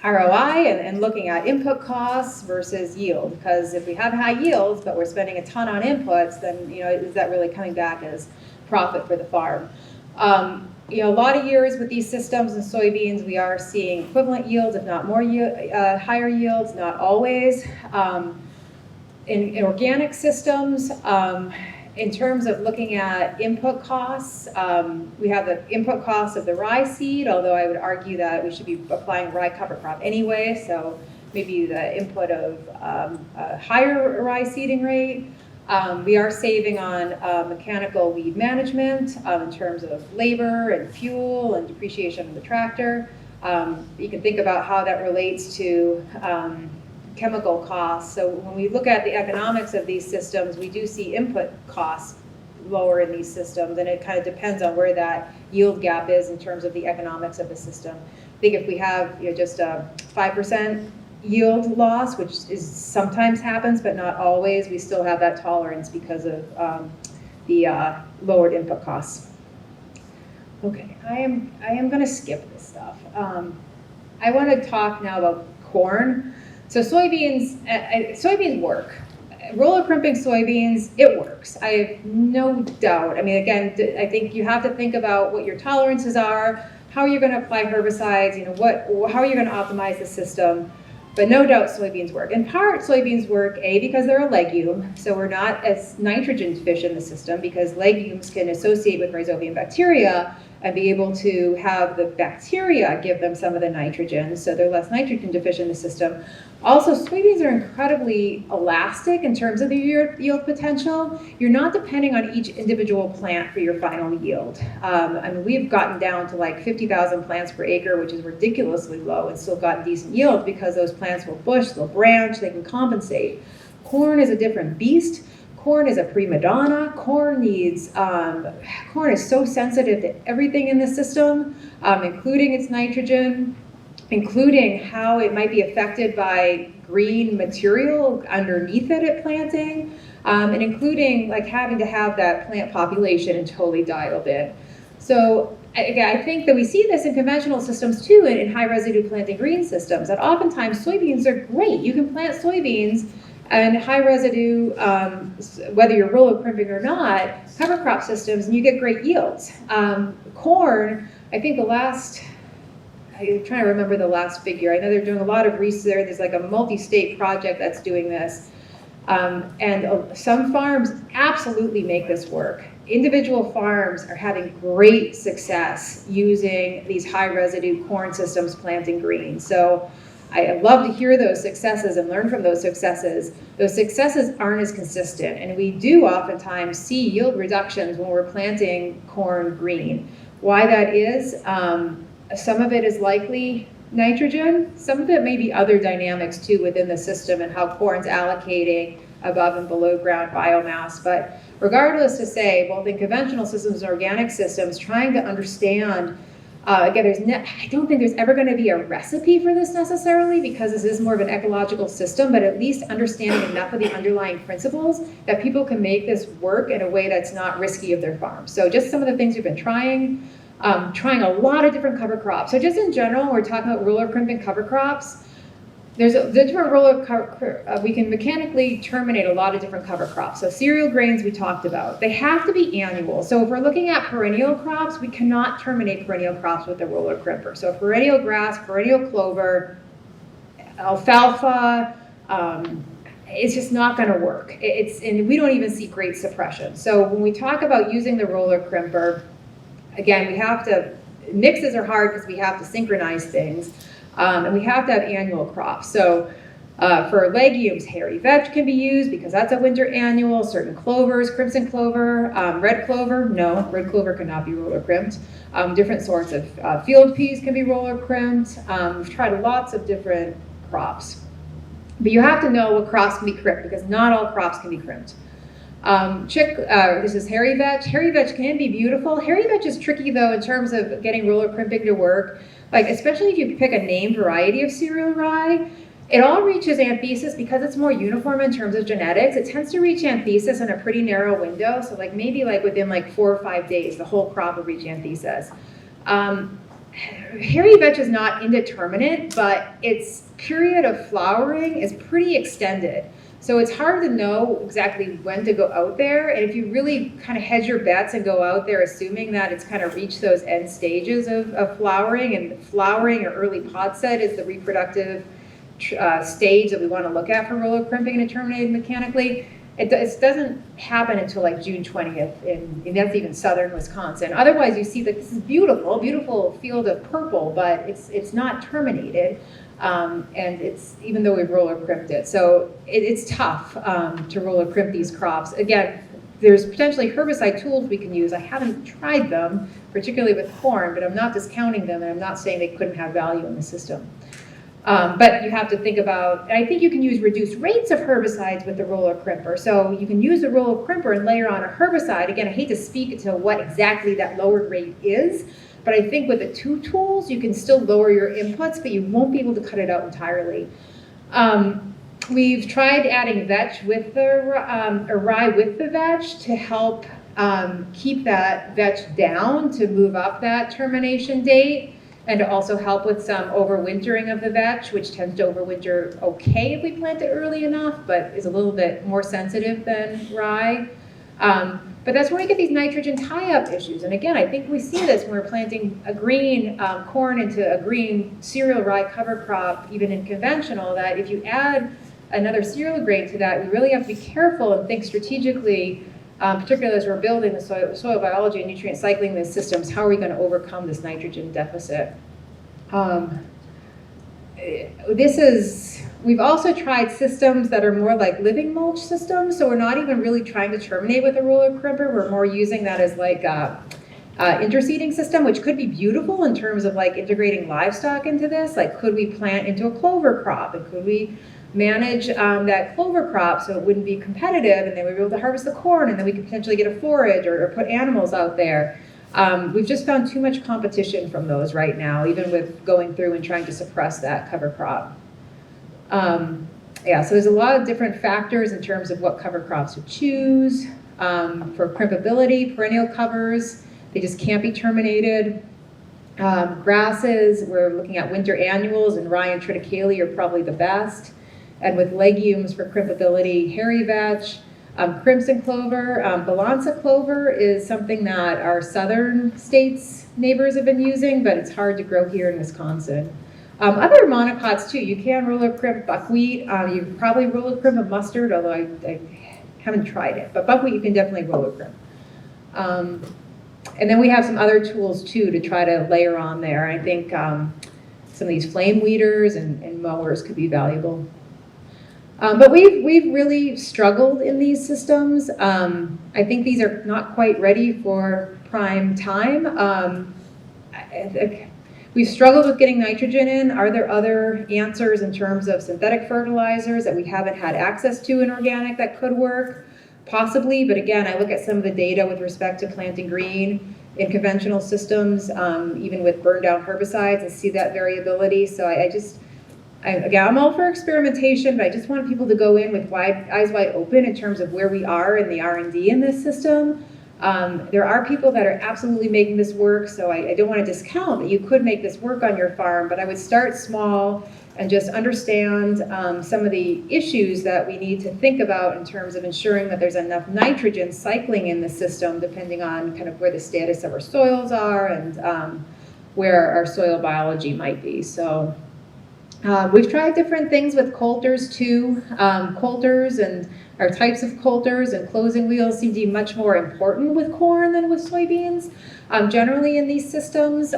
ROI and looking at input costs versus yield, because if we have high yields but we're spending a ton on inputs, then is that really coming back as profit for the farm? A lot of years with these systems in soybeans, we are seeing equivalent yields, if not more higher yields, not always. In organic systems, in terms of looking at input costs, we have the input costs of the rye seed, although I would argue that we should be applying rye cover crop anyway, so maybe the input of a higher rye seeding rate. We are saving on mechanical weed management in terms of labor and fuel and depreciation of the tractor. You can think about how that relates to chemical costs. So when we look at the economics of these systems, we do see input costs lower in these systems, and it kind of depends on where that yield gap is in terms of the economics of the system. I think if we have just a 5% yield loss, which is sometimes happens but not always, we still have that tolerance because of the lowered input costs. Okay, I am going to skip this stuff. I want to talk now about corn. So soybeans work. Roller crimping soybeans, it works. I have no doubt. I mean, again, I think you have to think about what your tolerances are, how you're going to apply herbicides, how are you going to optimize the system. But no doubt soybeans work. In part, soybeans work, because they're a legume, so we're not as nitrogen deficient in the system, because legumes can associate with rhizobium bacteria and be able to have the bacteria give them some of the nitrogen, so they're less nitrogen deficient in the system. Also, soybeans are incredibly elastic in terms of their yield potential. You're not depending on each individual plant for your final yield. We've gotten down to like 50,000 plants per acre, which is ridiculously low, and still gotten decent yield because those plants will bush, they'll branch, they can compensate. Corn is a different beast. Corn is a prima donna. Corn is so sensitive to everything in the system, including its nitrogen, including how it might be affected by green material underneath it at planting, and including like having to have that plant population and totally dialed in. So I think that we see this in conventional systems too, in high residue planting green systems, that oftentimes soybeans are great. You can plant soybeans and high residue, whether you're roller crimping or not, cover crop systems, and you get great yields. Corn, I think I'm trying to remember the last figure. I know they're doing a lot of research. There's like a multi-state project that's doing this. And some farms absolutely make this work. Individual farms are having great success using these high residue corn systems planting green. So I love to hear those successes and learn from those successes. Those successes aren't as consistent, and we do oftentimes see yield reductions when we're planting corn green. Why that is, some of it is likely nitrogen, some of it may be other dynamics too within the system and how corn's allocating above and below ground biomass. But regardless to say, both in conventional systems and organic systems, trying to understand, again, I don't think there's ever going to be a recipe for this necessarily, because this is more of an ecological system, but at least understanding enough of the underlying principles that people can make this work in a way that's not risky of their farm. So just some of the things we've been trying a lot of different cover crops. So just in general, we're talking about roller crimping cover crops. There's a different we can mechanically terminate a lot of different cover crops. So cereal grains we talked about. They have to be annual. So if we're looking at perennial crops, we cannot terminate perennial crops with a roller crimper. So perennial grass, perennial clover, alfalfa, it's just not going to work. And we don't even see great suppression. So when we talk about using the roller crimper, again, we have to, mixes are hard because we have to synchronize things, and we have to have annual crops. So for legumes, hairy vetch can be used because that's a winter annual. Certain clovers, crimson clover, red clover, no, red clover cannot be roller crimped. Different sorts of field peas can be roller crimped. We've tried lots of different crops. But you have to know what crops can be crimped, because not all crops can be crimped. This is hairy vetch. Hairy vetch can be beautiful. Hairy vetch is tricky though in terms of getting roller crimping to work. Like especially if you pick a named variety of cereal rye, it all reaches anthesis because it's more uniform in terms of genetics. It tends to reach anthesis in a pretty narrow window. So like maybe like within like 4 or 5 days, the whole crop will reach anthesis. Hairy vetch is not indeterminate, but its period of flowering is pretty extended. So it's hard to know exactly when to go out there. And if you really kind of hedge your bets and go out there assuming that it's kind of reached those end stages of flowering, and flowering or early pod set is the reproductive stage that we want to look at for roller crimping and terminated mechanically, it doesn't happen until like June 20th, and that's even southern Wisconsin. Otherwise, you see that this is beautiful, beautiful field of purple, but it's not terminated. And it's, even though we've roller crimped it. So it's tough to roller crimp these crops. Again, there's potentially herbicide tools we can use. I haven't tried them, particularly with corn, but I'm not discounting them, and I'm not saying they couldn't have value in the system. But you have to think about, I think you can use reduced rates of herbicides with the roller crimper. So you can use the roller crimper and layer on a herbicide. Again, I hate to speak to what exactly that lowered rate is, but I think with the two tools, you can still lower your inputs, but you won't be able to cut it out entirely. We've tried adding vetch with the, or rye with the vetch to help keep that vetch down, to move up that termination date, and to also help with some overwintering of the vetch, which tends to overwinter okay if we plant it early enough, but is a little bit more sensitive than rye. But that's where we get these nitrogen tie-up issues. And again, I think we see this when we're planting a green corn into a green cereal rye cover crop, even in conventional, that if you add another cereal grain to that, we really have to be careful and think strategically, particularly as we're building the soil biology and nutrient cycling these systems, how are we going to overcome this nitrogen deficit? We've also tried systems that are more like living mulch systems, so we're not even really trying to terminate with a roller crimper. We're more using that as like a interseeding system, which could be beautiful in terms of like integrating livestock into this. Like, could we plant into a clover crop, and could we manage that clover crop so it wouldn't be competitive, and then we'd be able to harvest the corn, and then we could potentially get a forage or put animals out there. We've just found too much competition from those right now, even with going through and trying to suppress that cover crop. So there's a lot of different factors in terms of what cover crops to choose. For crimpability, perennial covers They just can't be terminated. Grasses, we're looking at winter annuals, and rye and triticale are probably the best. And with legumes for crimpability, hairy vetch, crimson clover, balanza clover is something that our southern states neighbors have been using, but it's hard to grow here in Wisconsin. Other monocots too, you can roller crimp buckwheat. You can probably roller crimp a mustard, although I haven't tried it, but buckwheat you can definitely roller crimp. And then we have some other tools too to try to layer on there. I think some of these flame weeders and mowers could be valuable. But we've really struggled in these systems. I think these are not quite ready for prime time. We've struggled with getting nitrogen in. Are there other answers in terms of synthetic fertilizers that we haven't had access to in organic that could work? Possibly, but again, I look at some of the data with respect to planting green in conventional systems, even with burned down herbicides, and see that variability. So I'm all for experimentation, but I just want people to go in with eyes wide open in terms of where we are in the R&D in this system. There are people that are absolutely making this work, so I don't want to discount that you could make this work on your farm, but I would start small and just understand some of the issues that we need to think about in terms of ensuring that there's enough nitrogen cycling in the system, depending on kind of where the status of our soils are and where our soil biology might be. So we've tried different things with coulters too. Coulters and our types of coulters and closing wheels seem to be much more important with corn than with soybeans. Generally in these systems,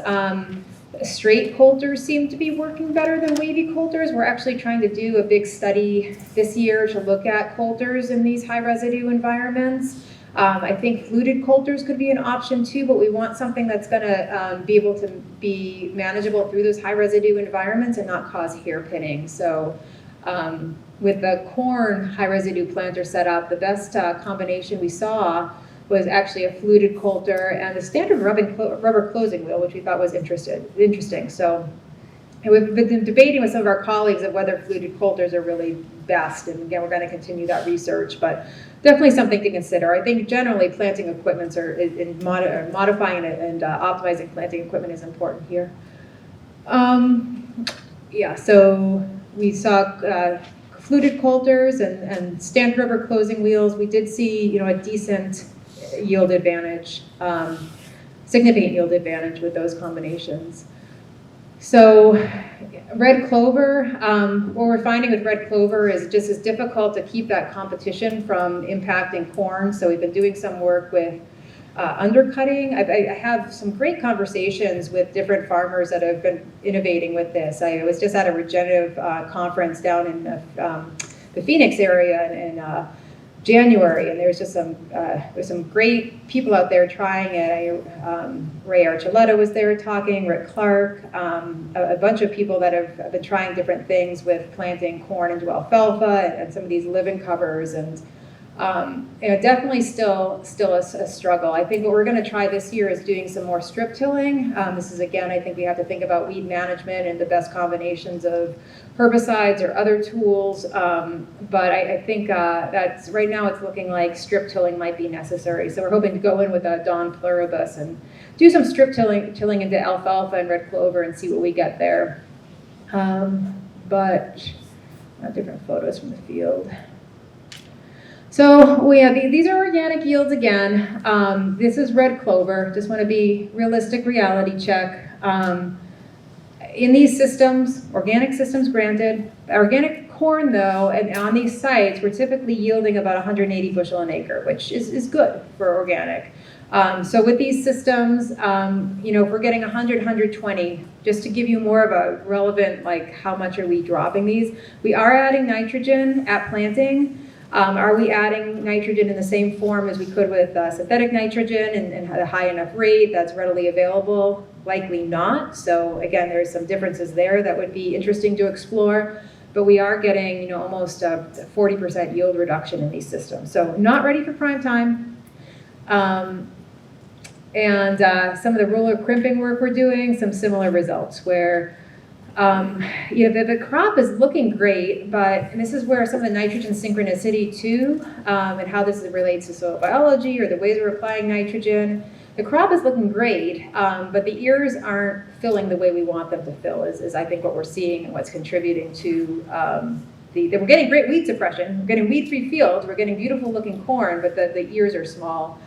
straight coulters seem to be working better than wavy coulters. We're actually trying to do a big study this year to look at coulters in these high residue environments. I think fluted coulters could be an option too, but we want something that's going to be able to be manageable through those high residue environments and not cause hairpinning. So with the corn high residue planter setup, the best combination we saw was actually a fluted coulter and a standard rubber closing wheel, which we thought was interesting. So we've been debating with some of our colleagues of whether fluted coulters are really best, and again, we're going to continue that research, but definitely something to consider. I think generally planting equipments modifying and optimizing planting equipment is important here. So we saw fluted coulters and standard rubber closing wheels. We did see, a decent yield advantage, significant yield advantage with those combinations. So red clover, what we're finding with red clover is just as difficult to keep that competition from impacting corn. So we've been doing some work with undercutting. I have some great conversations with different farmers that have been innovating with this. I was just at a regenerative conference down in the Phoenix area in January, and there's just some great people out there trying it. Ray Archuleta was there talking, Rick Clark, a bunch of people that have been trying different things with planting corn into alfalfa and some of these living covers, and definitely still a struggle. I think what we're going to try this year is doing some more strip tilling. This is, again, I think we have to think about weed management and the best combinations of herbicides or other tools, but I think that's right now it's looking like strip tilling might be necessary. So we're hoping to go in with a Dawn pluribus and do some strip tilling into alfalfa and red clover and see what we get there. But different photos from the field. So these are organic yields again. This is red clover. Just want to be realistic reality check. In these systems, organic systems granted, organic corn though, and on these sites, we're typically yielding about 180 bushel an acre, which is good for organic. So with these systems, if we're getting 100, 120, just to give you more of a relevant, like how much are we dropping these? We are adding nitrogen at planting. Are we adding nitrogen in the same form as we could with synthetic nitrogen and at a high enough rate that's readily available? Likely not. So again, there's some differences there that would be interesting to explore. But we are getting, almost a 40% yield reduction in these systems. So not ready for prime time. And some of the roller crimping work we're doing, some similar results where the crop is looking great, and this is where some of the nitrogen synchronicity too, and how this relates to soil biology or the ways we're applying nitrogen. the crop is looking great, but the ears aren't filling the way we want them to fill, is I think what we're seeing and what's contributing to that we're getting great weed suppression, we're getting weed-free fields, we're getting beautiful looking corn, but the ears are small.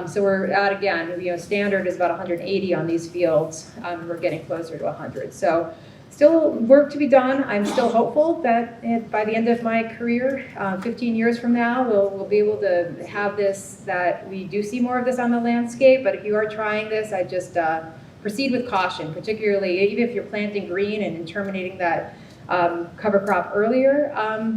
So we're at, again, standard is about 180 on these fields. We're getting closer to 100. So still work to be done. I'm still hopeful that by the end of my career, 15 years from now, we'll be able to have this, that we do see more of this on the landscape. But if you are trying this, I just proceed with caution, particularly even if you're planting green and terminating that cover crop earlier.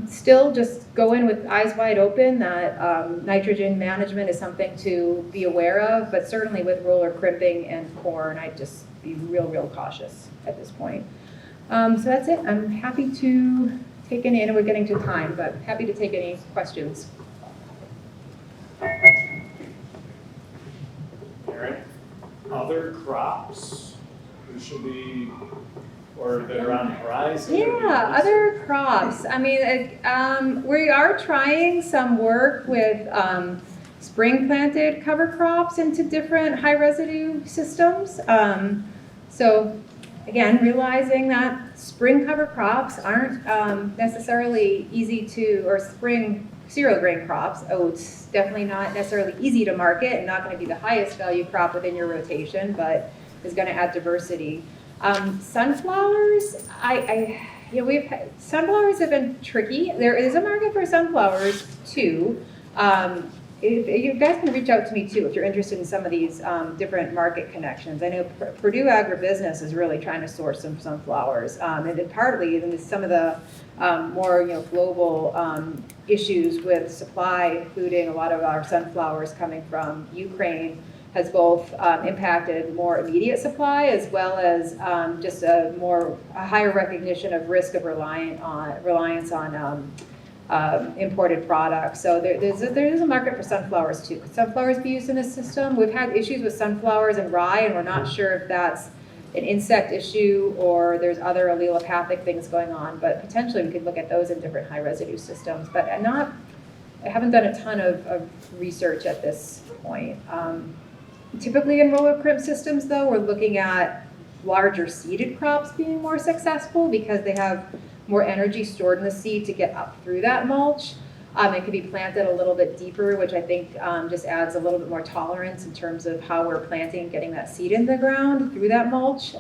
Still just go in with eyes wide open that nitrogen management is something to be aware of, but certainly with roller crimping and corn, I'd just be real cautious at this point. So that's it. I'm happy to take any, and we're getting to time, but happy to take any questions. Erin, other crops who should be, or that are on the horizon? Yeah, other crops. I mean, we are trying some work with spring planted cover crops into different high residue systems. So again, realizing that spring cover crops aren't necessarily easy to, or spring cereal grain crops, oats, definitely not necessarily easy to market and not going to be the highest value crop within your rotation, but is going to add diversity. Sunflowers, sunflowers have been tricky. There is a market for sunflowers too. You guys can reach out to me too if you're interested in some of these different market connections. I know Purdue Agribusiness is really trying to source some sunflowers, and then partly some of the more global issues with supply, including a lot of our sunflowers coming from Ukraine, has both impacted more immediate supply as well as just a higher recognition of risk of reliance on imported products. So there is a market for sunflowers too. Could sunflowers be used in this system? We've had issues with sunflowers and rye, and we're not sure if that's an insect issue or there's other allelopathic things going on, but potentially we could look at those in different high residue systems. But I haven't done a ton of research at this point. Typically in roller crimp systems though, we're looking at larger seeded crops being more successful because they have more energy stored in the seed to get up through that mulch. It could be planted a little bit deeper, which I think just adds a little bit more tolerance in terms of how we're planting and getting that seed in the ground through that mulch.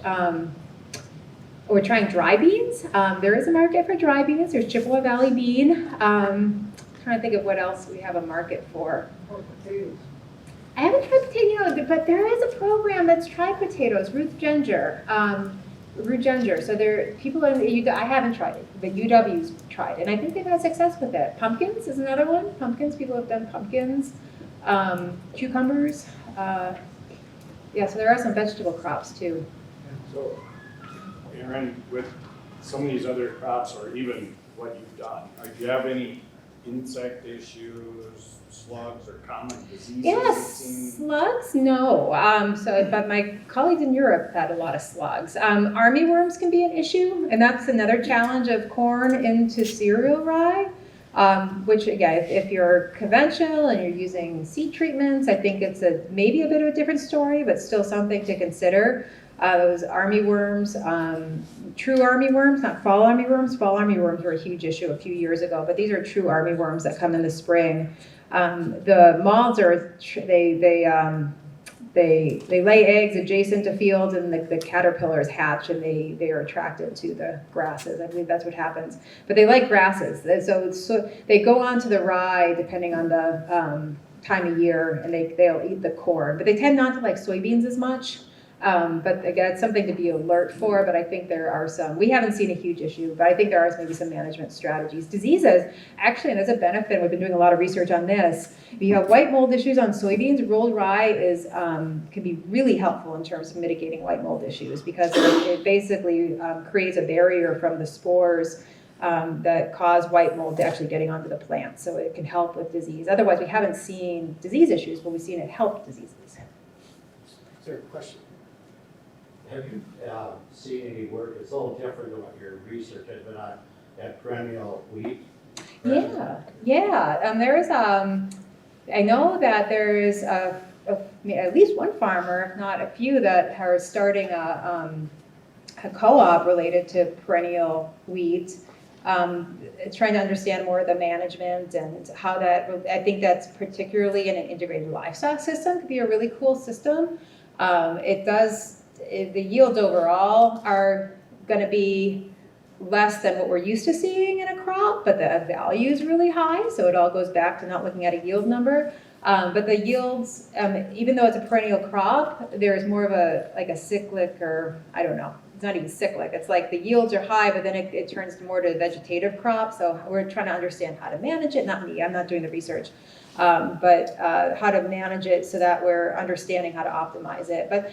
We're trying dry beans. There is a market for dry beans. There's Chippewa Valley bean. Trying to think of what else we have a market for. Potatoes. I haven't tried potato, but there is a program that's tried potatoes, Ruth Ginger. So there people in I haven't tried it, but UW's tried, and I think they've had success with it. Pumpkins is another one. Pumpkins, people have done pumpkins, cucumbers. So there are some vegetable crops too. So, Erin, with some of these other crops, or even what you've done, do you have any insect issues, slugs, or common diseases? Yes, slugs, no. But my colleagues in Europe had a lot of slugs. Armyworms can be an issue, and that's another challenge of corn into cereal rye, which again, if you're conventional and you're using seed treatments, I think it's maybe a bit of a different story, but still something to consider. Those armyworms, true armyworms, not fall armyworms. Fall armyworms were a huge issue a few years ago, but these are true armyworms that come in the spring. The moths they lay eggs adjacent to fields, and the caterpillars hatch, and they are attracted to the grasses. I believe that's what happens. But they like grasses, so they go onto the rye depending on the time of year, and they'll eat the corn. But they tend not to like soybeans as much. But again, it's something to be alert for, but I think there are we haven't seen a huge issue, but I think there are maybe some management strategies. Diseases, actually, and as a benefit, we've been doing a lot of research on this. If you have white mold issues on soybeans, rolled rye can be really helpful in terms of mitigating white mold issues because it basically creates a barrier from the spores that cause white mold to actually getting onto the plant, so it can help with disease. Otherwise, we haven't seen disease issues, but we've seen it help diseases. Is there a question? Have you seen any work? It's a little different than what your research has been on at perennial wheat. Yeah. There's I know that there's at least one farmer, if not a few, that are starting a co-op related to perennial wheat. Trying to understand more of the management and how that, I think that's particularly in an integrated livestock system could be a really cool system. The yields overall are going to be less than what we're used to seeing in a crop, but the value is really high. So it all goes back to not looking at a yield number. But the yields, even though it's a perennial crop, there's more of a cyclic, or I don't know, it's not even cyclic. It's like the yields are high, but then it turns more to a vegetative crop. So we're trying to understand how to manage it. Not me, I'm not doing the research, but how to manage it so that we're understanding how to optimize it. But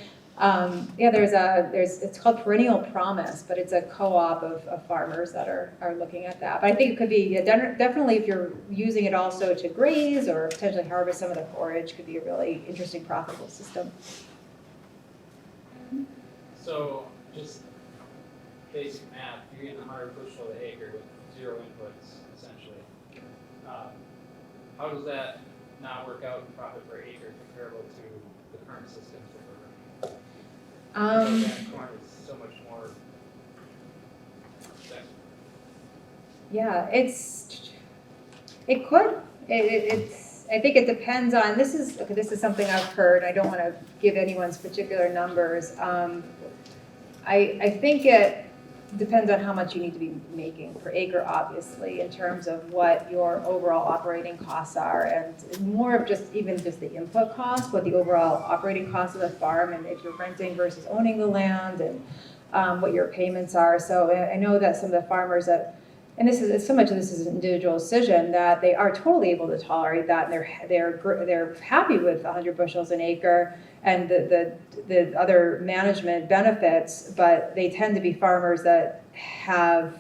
it's called Perennial Promise, but it's a co-op of farmers that are looking at that. But I think it could be definitely, if you're using it also to graze or potentially harvest some of the forage, could be a really interesting, profitable system. So just basic math, you're getting 100 bushel an acre with 0 inputs, essentially. How does that not work out in profit per acre comparable to the current systems that we're running? Organic corn is so much more expensive. Yeah, it could. I think it depends on, this is something I've heard. I don't want to give anyone's particular numbers. I think it depends on how much you need to be making per acre, obviously, in terms of what your overall operating costs are, and more of just the input costs, what the overall operating costs of the farm, and if you're renting versus owning the land, and what your payments are. So I know that some of the farmers that, and so much of this is an individual decision, that they are totally able to tolerate that, and they're happy with 100 bushels an acre and the other management benefits, but they tend to be farmers that have,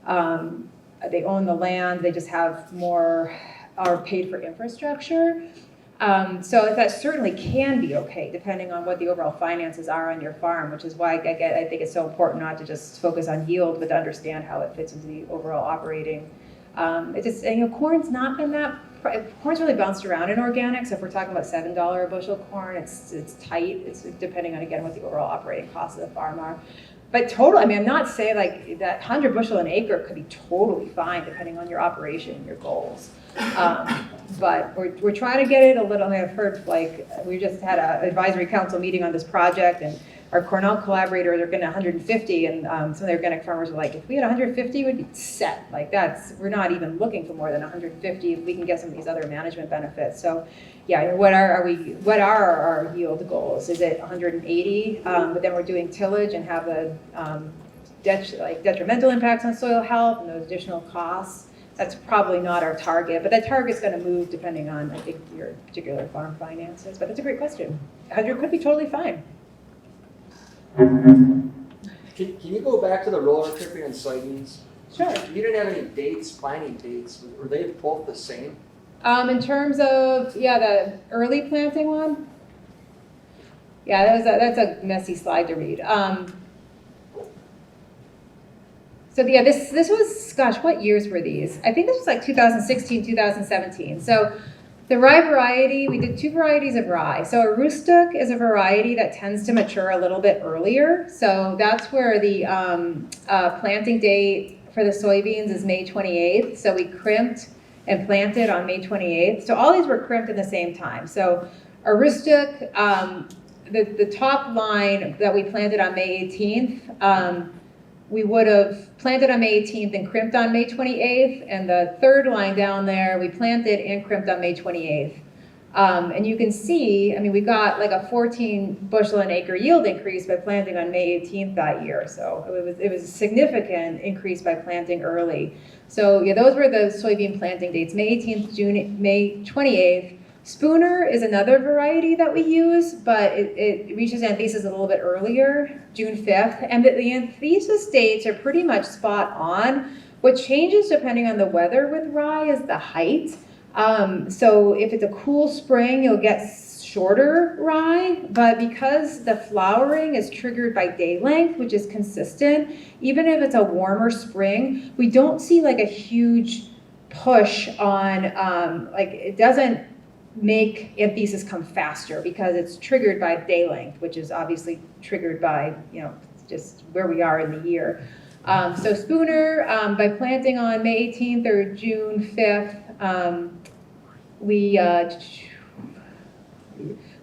they own the land, they just have more, are paid for infrastructure. So that certainly can be okay, depending on what the overall finances are on your farm, which is why I think it's so important not to just focus on yield, but to understand how it fits into the overall operating. Corn's not been that, corn's really bounced around in organics. So if we're talking about $7 a bushel corn, it's tight. It's depending on, again, what the overall operating costs of the farm are. But total, I'm not saying like that 100 bushel an acre could be totally fine depending on your operation and your goals. But we're trying to get it a little, I've heard, we just had an advisory council meeting on this project, and our Cornell collaborators are getting 150, and some of the organic farmers are like, if we had 150, we'd be set. We're not even looking for more than 150 if we can get some of these other management benefits. So yeah, what are our yield goals? Is it 180? But then we're doing tillage and have the detrimental impacts on soil health and those additional costs. That's probably not our target, but that target's going to move depending on, I think, your particular farm finances. But that's a great question. 100 could be totally fine. Can you go back to the roller crimping and soybeans? Sure. You didn't have any planting dates. Were they both the same? In terms of, the early planting one? Yeah, that's a messy slide to read. This was, gosh, what years were these? I think this was like 2016, 2017. So the rye variety, we did 2 varieties of rye. So a rustic is a variety that tends to mature a little bit earlier. So that's where the planting date for the soybeans is May 28th. So we crimped and planted on May 28th. So all these were crimped at the same time. So a rustic, the top line that we planted on May 18th, we would have planted on May 18th and crimped on May 28th, and the third line down there, we planted and crimped on May 28th. And you can see, we got like a 14 bushel an acre yield increase by planting on May 18th that year. So it was a significant increase by planting early. So yeah, those were the soybean planting dates, May 18th, May 28th. Spooner is another variety that we use, but it reaches anthesis a little bit earlier, June 5th. And the anthesis dates are pretty much spot on. What changes depending on the weather with rye is the height. So if it's a cool spring, you'll get shorter rye, but because the flowering is triggered by day length, which is consistent, even if it's a warmer spring, we don't see like a huge push on, it doesn't make anthesis come faster because it's triggered by day length, which is obviously triggered by, just where we are in the year. So Spooner, by planting on May 18th or June 5th,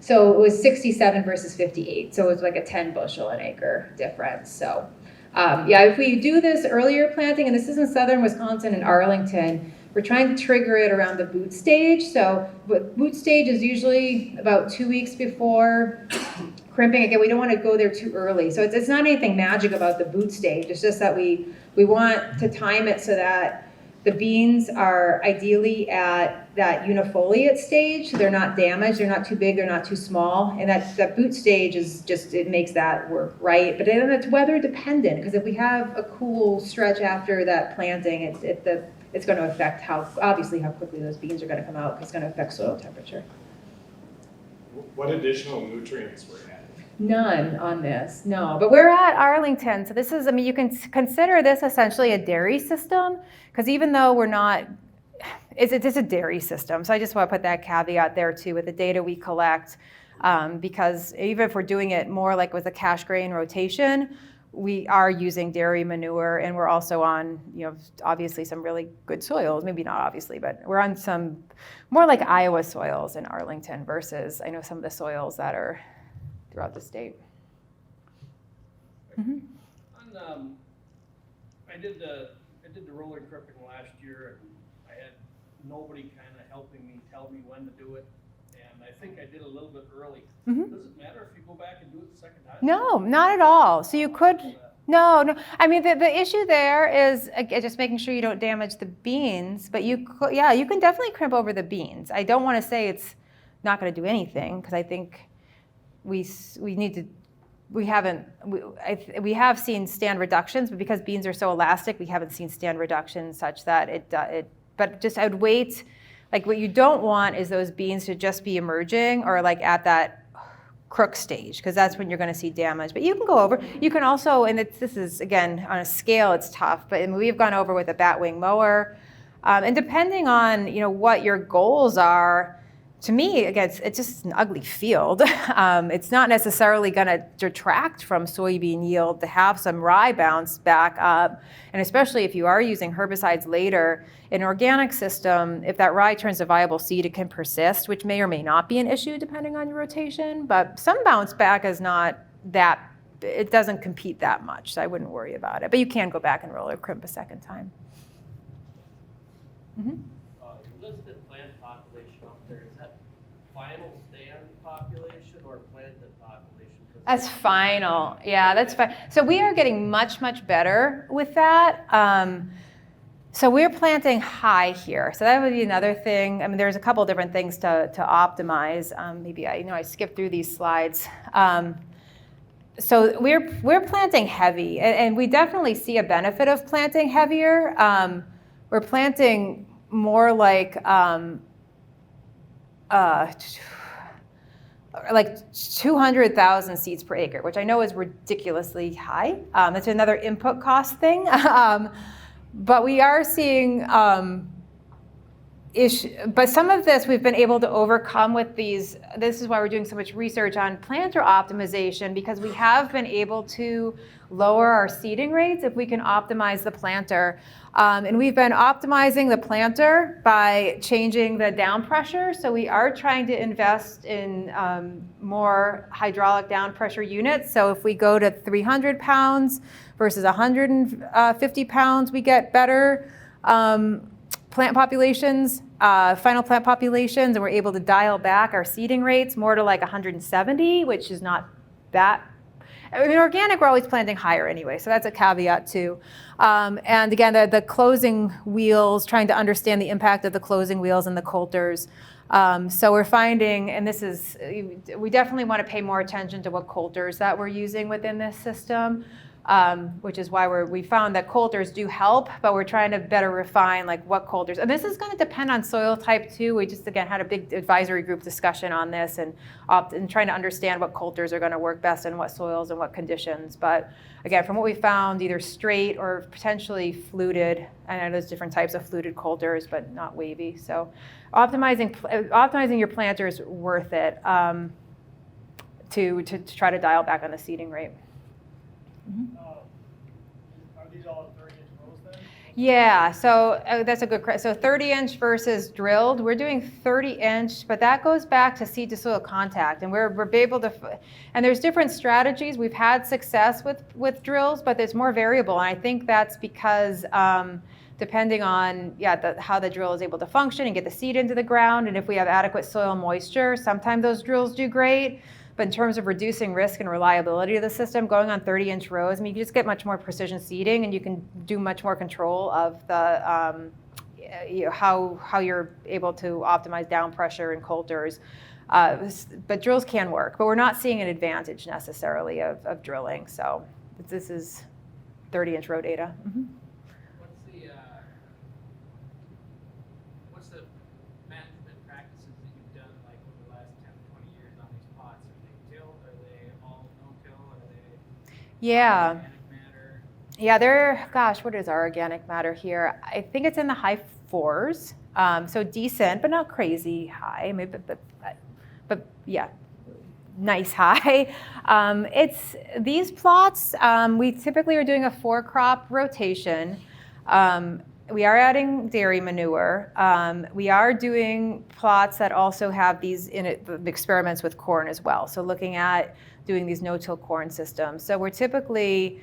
so it was 67 versus 58. So it was like a 10 bushel an acre difference. So if we do this earlier planting, and this is in southern Wisconsin and Arlington, we're trying to trigger it around the boot stage. So boot stage is usually about 2 weeks before crimping. Again, we don't want to go there too early. So it's not anything magic about the boot stage. It's just that we want to time it so that the beans are ideally at that unifoliate stage. So they're not damaged, they're not too big, they're not too small. And that boot stage is just, it makes that work, right? But then it's weather dependent, because if we have a cool stretch after that planting, it's going to affect obviously how quickly those beans are going to come out, because it's going to affect soil temperature. What additional nutrients were added? None on this, no. But we're at Arlington, so this is, you can consider this essentially a dairy system, because even though we're not, it's a dairy system. So I just want to put that caveat there too with the data we collect, because even if we're doing it more like with a cash grain rotation, we are using dairy manure, and we're also on, obviously some really good soils. Maybe not obviously, but we're on some more like Iowa soils in Arlington versus I know some of the soils that are throughout the state. Mm-hmm. I did the rolling crimping last year, and I had nobody kind of helping me tell me when to do it, and I think I did a little bit early. Mm-hmm. Does it matter if you go back and do it the second time? No, not at all. So you could, no. I mean, the issue there is just making sure you don't damage the beans, but you can definitely crimp over the beans. I don't want to say it's not going to do anything, because I think we have seen stand reductions, but because beans are so elastic, we haven't seen stand reductions such that but just I would wait. Like what you don't want is those beans to just be emerging or like at that crook stage, because that's when you're going to see damage. But you can go over. You can also, and this is again on a scale, it's tough, but we've gone over with a batwing mower, and depending on what your goals are. To me, again, it's just an ugly field. It's not necessarily going to detract from soybean yield to have some rye bounce back up. And especially if you are using herbicides later, in an organic system, if that rye turns to viable seed, it can persist, which may or may not be an issue depending on your rotation. But some bounce back is not that, it doesn't compete that much, so I wouldn't worry about it. But you can go back and roll or crimp a second time. Mm-hmm. Listed plant population up there, is that final stand population or planted population? That's final. Yeah, that's fine. So we are getting much, much better with that. So we're planting high here. So that would be another thing. I mean, there's a couple different things to optimize. Maybe I skipped through these slides. So we're planting heavy, and we definitely see a benefit of planting heavier. We're planting more like 200,000 seeds per acre, which I know is ridiculously high. That's another input cost thing. But we are seeing but some of this we've been able to overcome with these. This is why we're doing so much research on planter optimization, because we have been able to lower our seeding rates if we can optimize the planter. And we've been optimizing the planter by changing the down pressure. So we are trying to invest in more hydraulic down pressure units. So if we go to 300 pounds versus 150 pounds, we get better plant populations, final plant populations, and we're able to dial back our seeding rates more to like 170, which is not that. I mean, organic, we're always planting higher anyway, so that's a caveat too. And again, the closing wheels, trying to understand the impact of the closing wheels and the coulters. So we're finding, and we definitely want to pay more attention to what coulters that we're using within this system. which is why we found that coulters do help, but we're trying to better refine like what coulters. And this is going to depend on soil type too. We just again had a big advisory group discussion on this and trying to understand what coulters are going to work best in what soils and what conditions. But again, from what we found, either straight or potentially fluted. I know there's different types of fluted coulters, but not wavy. So optimizing your planter is worth it to try to dial back on the seeding rate. Are these all 30-inch rows then? Yeah, so that's a good question. So 30-inch versus drilled, we're doing 30-inch, but that goes back to seed to soil contact, and we're able to. And there's different strategies. We've had success with drills, but there's more variable, and I think that's because depending on how the drill is able to function and get the seed into the ground, and if we have adequate soil moisture, sometimes those drills do great. But in terms of reducing risk and reliability of the system, going on 30-inch rows, I mean, you just get much more precision seeding, and you can do much more control of the how you're able to optimize down pressure in coulters. But drills can work, but we're not seeing an advantage necessarily of drilling. So this is 30-inch row data. Mm-hmm. What's the management practices that you've done like over the last 10 to 20 years on these plots? Are they tilled? Are they all no-till? Are they organic matter? Yeah, they're, gosh, what is our organic matter here? I think it's in the high 4s. So decent, but not crazy high. Maybe, but yeah, nice high. It's these plots, we typically are doing a 4-crop rotation. We are adding dairy manure. We are doing plots that also have these experiments with corn as well. So looking at doing these no-till corn systems. So we're typically,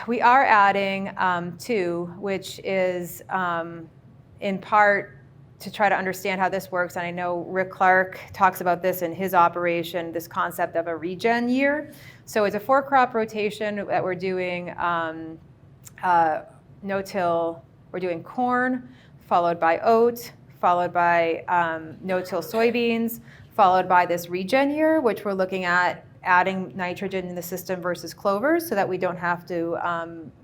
we are adding 2, which is in part to try to understand how this works. And I know Rick Clark talks about this in his operation, this concept of a regen year. So it's a 4-crop rotation that we're doing no-till, we're doing corn, followed by oat, followed by no-till soybeans, followed by this regen year, which we're looking at adding nitrogen in the system versus clovers so that we don't have to,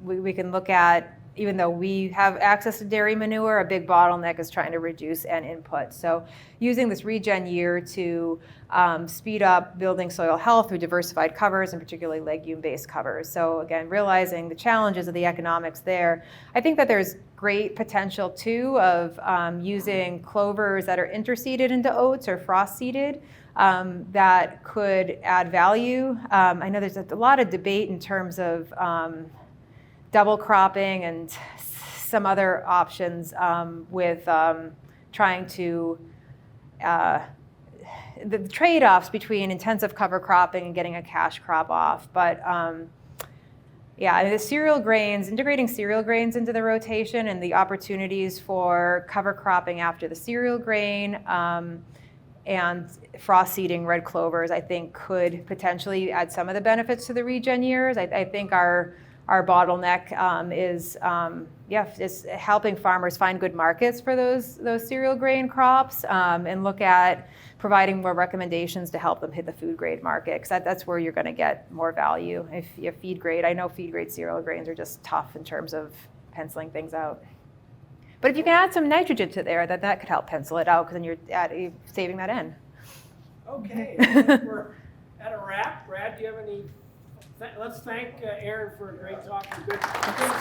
we can look at, even though we have access to dairy manure, a big bottleneck is trying to reduce N input. So using this regen year to speed up building soil health through diversified covers, and particularly legume-based covers. So again, realizing the challenges of the economics there. I think that there's great potential too of using clovers that are interseeded into oats or frost-seeded that could add value. I know there's a lot of debate in terms of double cropping and some other options with trying to the trade-offs between intensive cover cropping and getting a cash crop off. But yeah, the cereal grains, integrating cereal grains into the rotation and the opportunities for cover cropping after the cereal grain and frost seeding red clovers, I think could potentially add some of the benefits to the regen years. I think our bottleneck is helping farmers find good markets for those cereal grain crops and look at providing more recommendations to help them hit the food grade market, because that's where you're going to get more value. If you have feed grade, I know feed grade cereal grains are just tough in terms of penciling things out. But if you can add some nitrogen to there, that could help pencil it out, because then you're saving that in. Okay, I think we're at a wrap. Brad, do you have any? Let's thank Erin for a great talk and good discussion.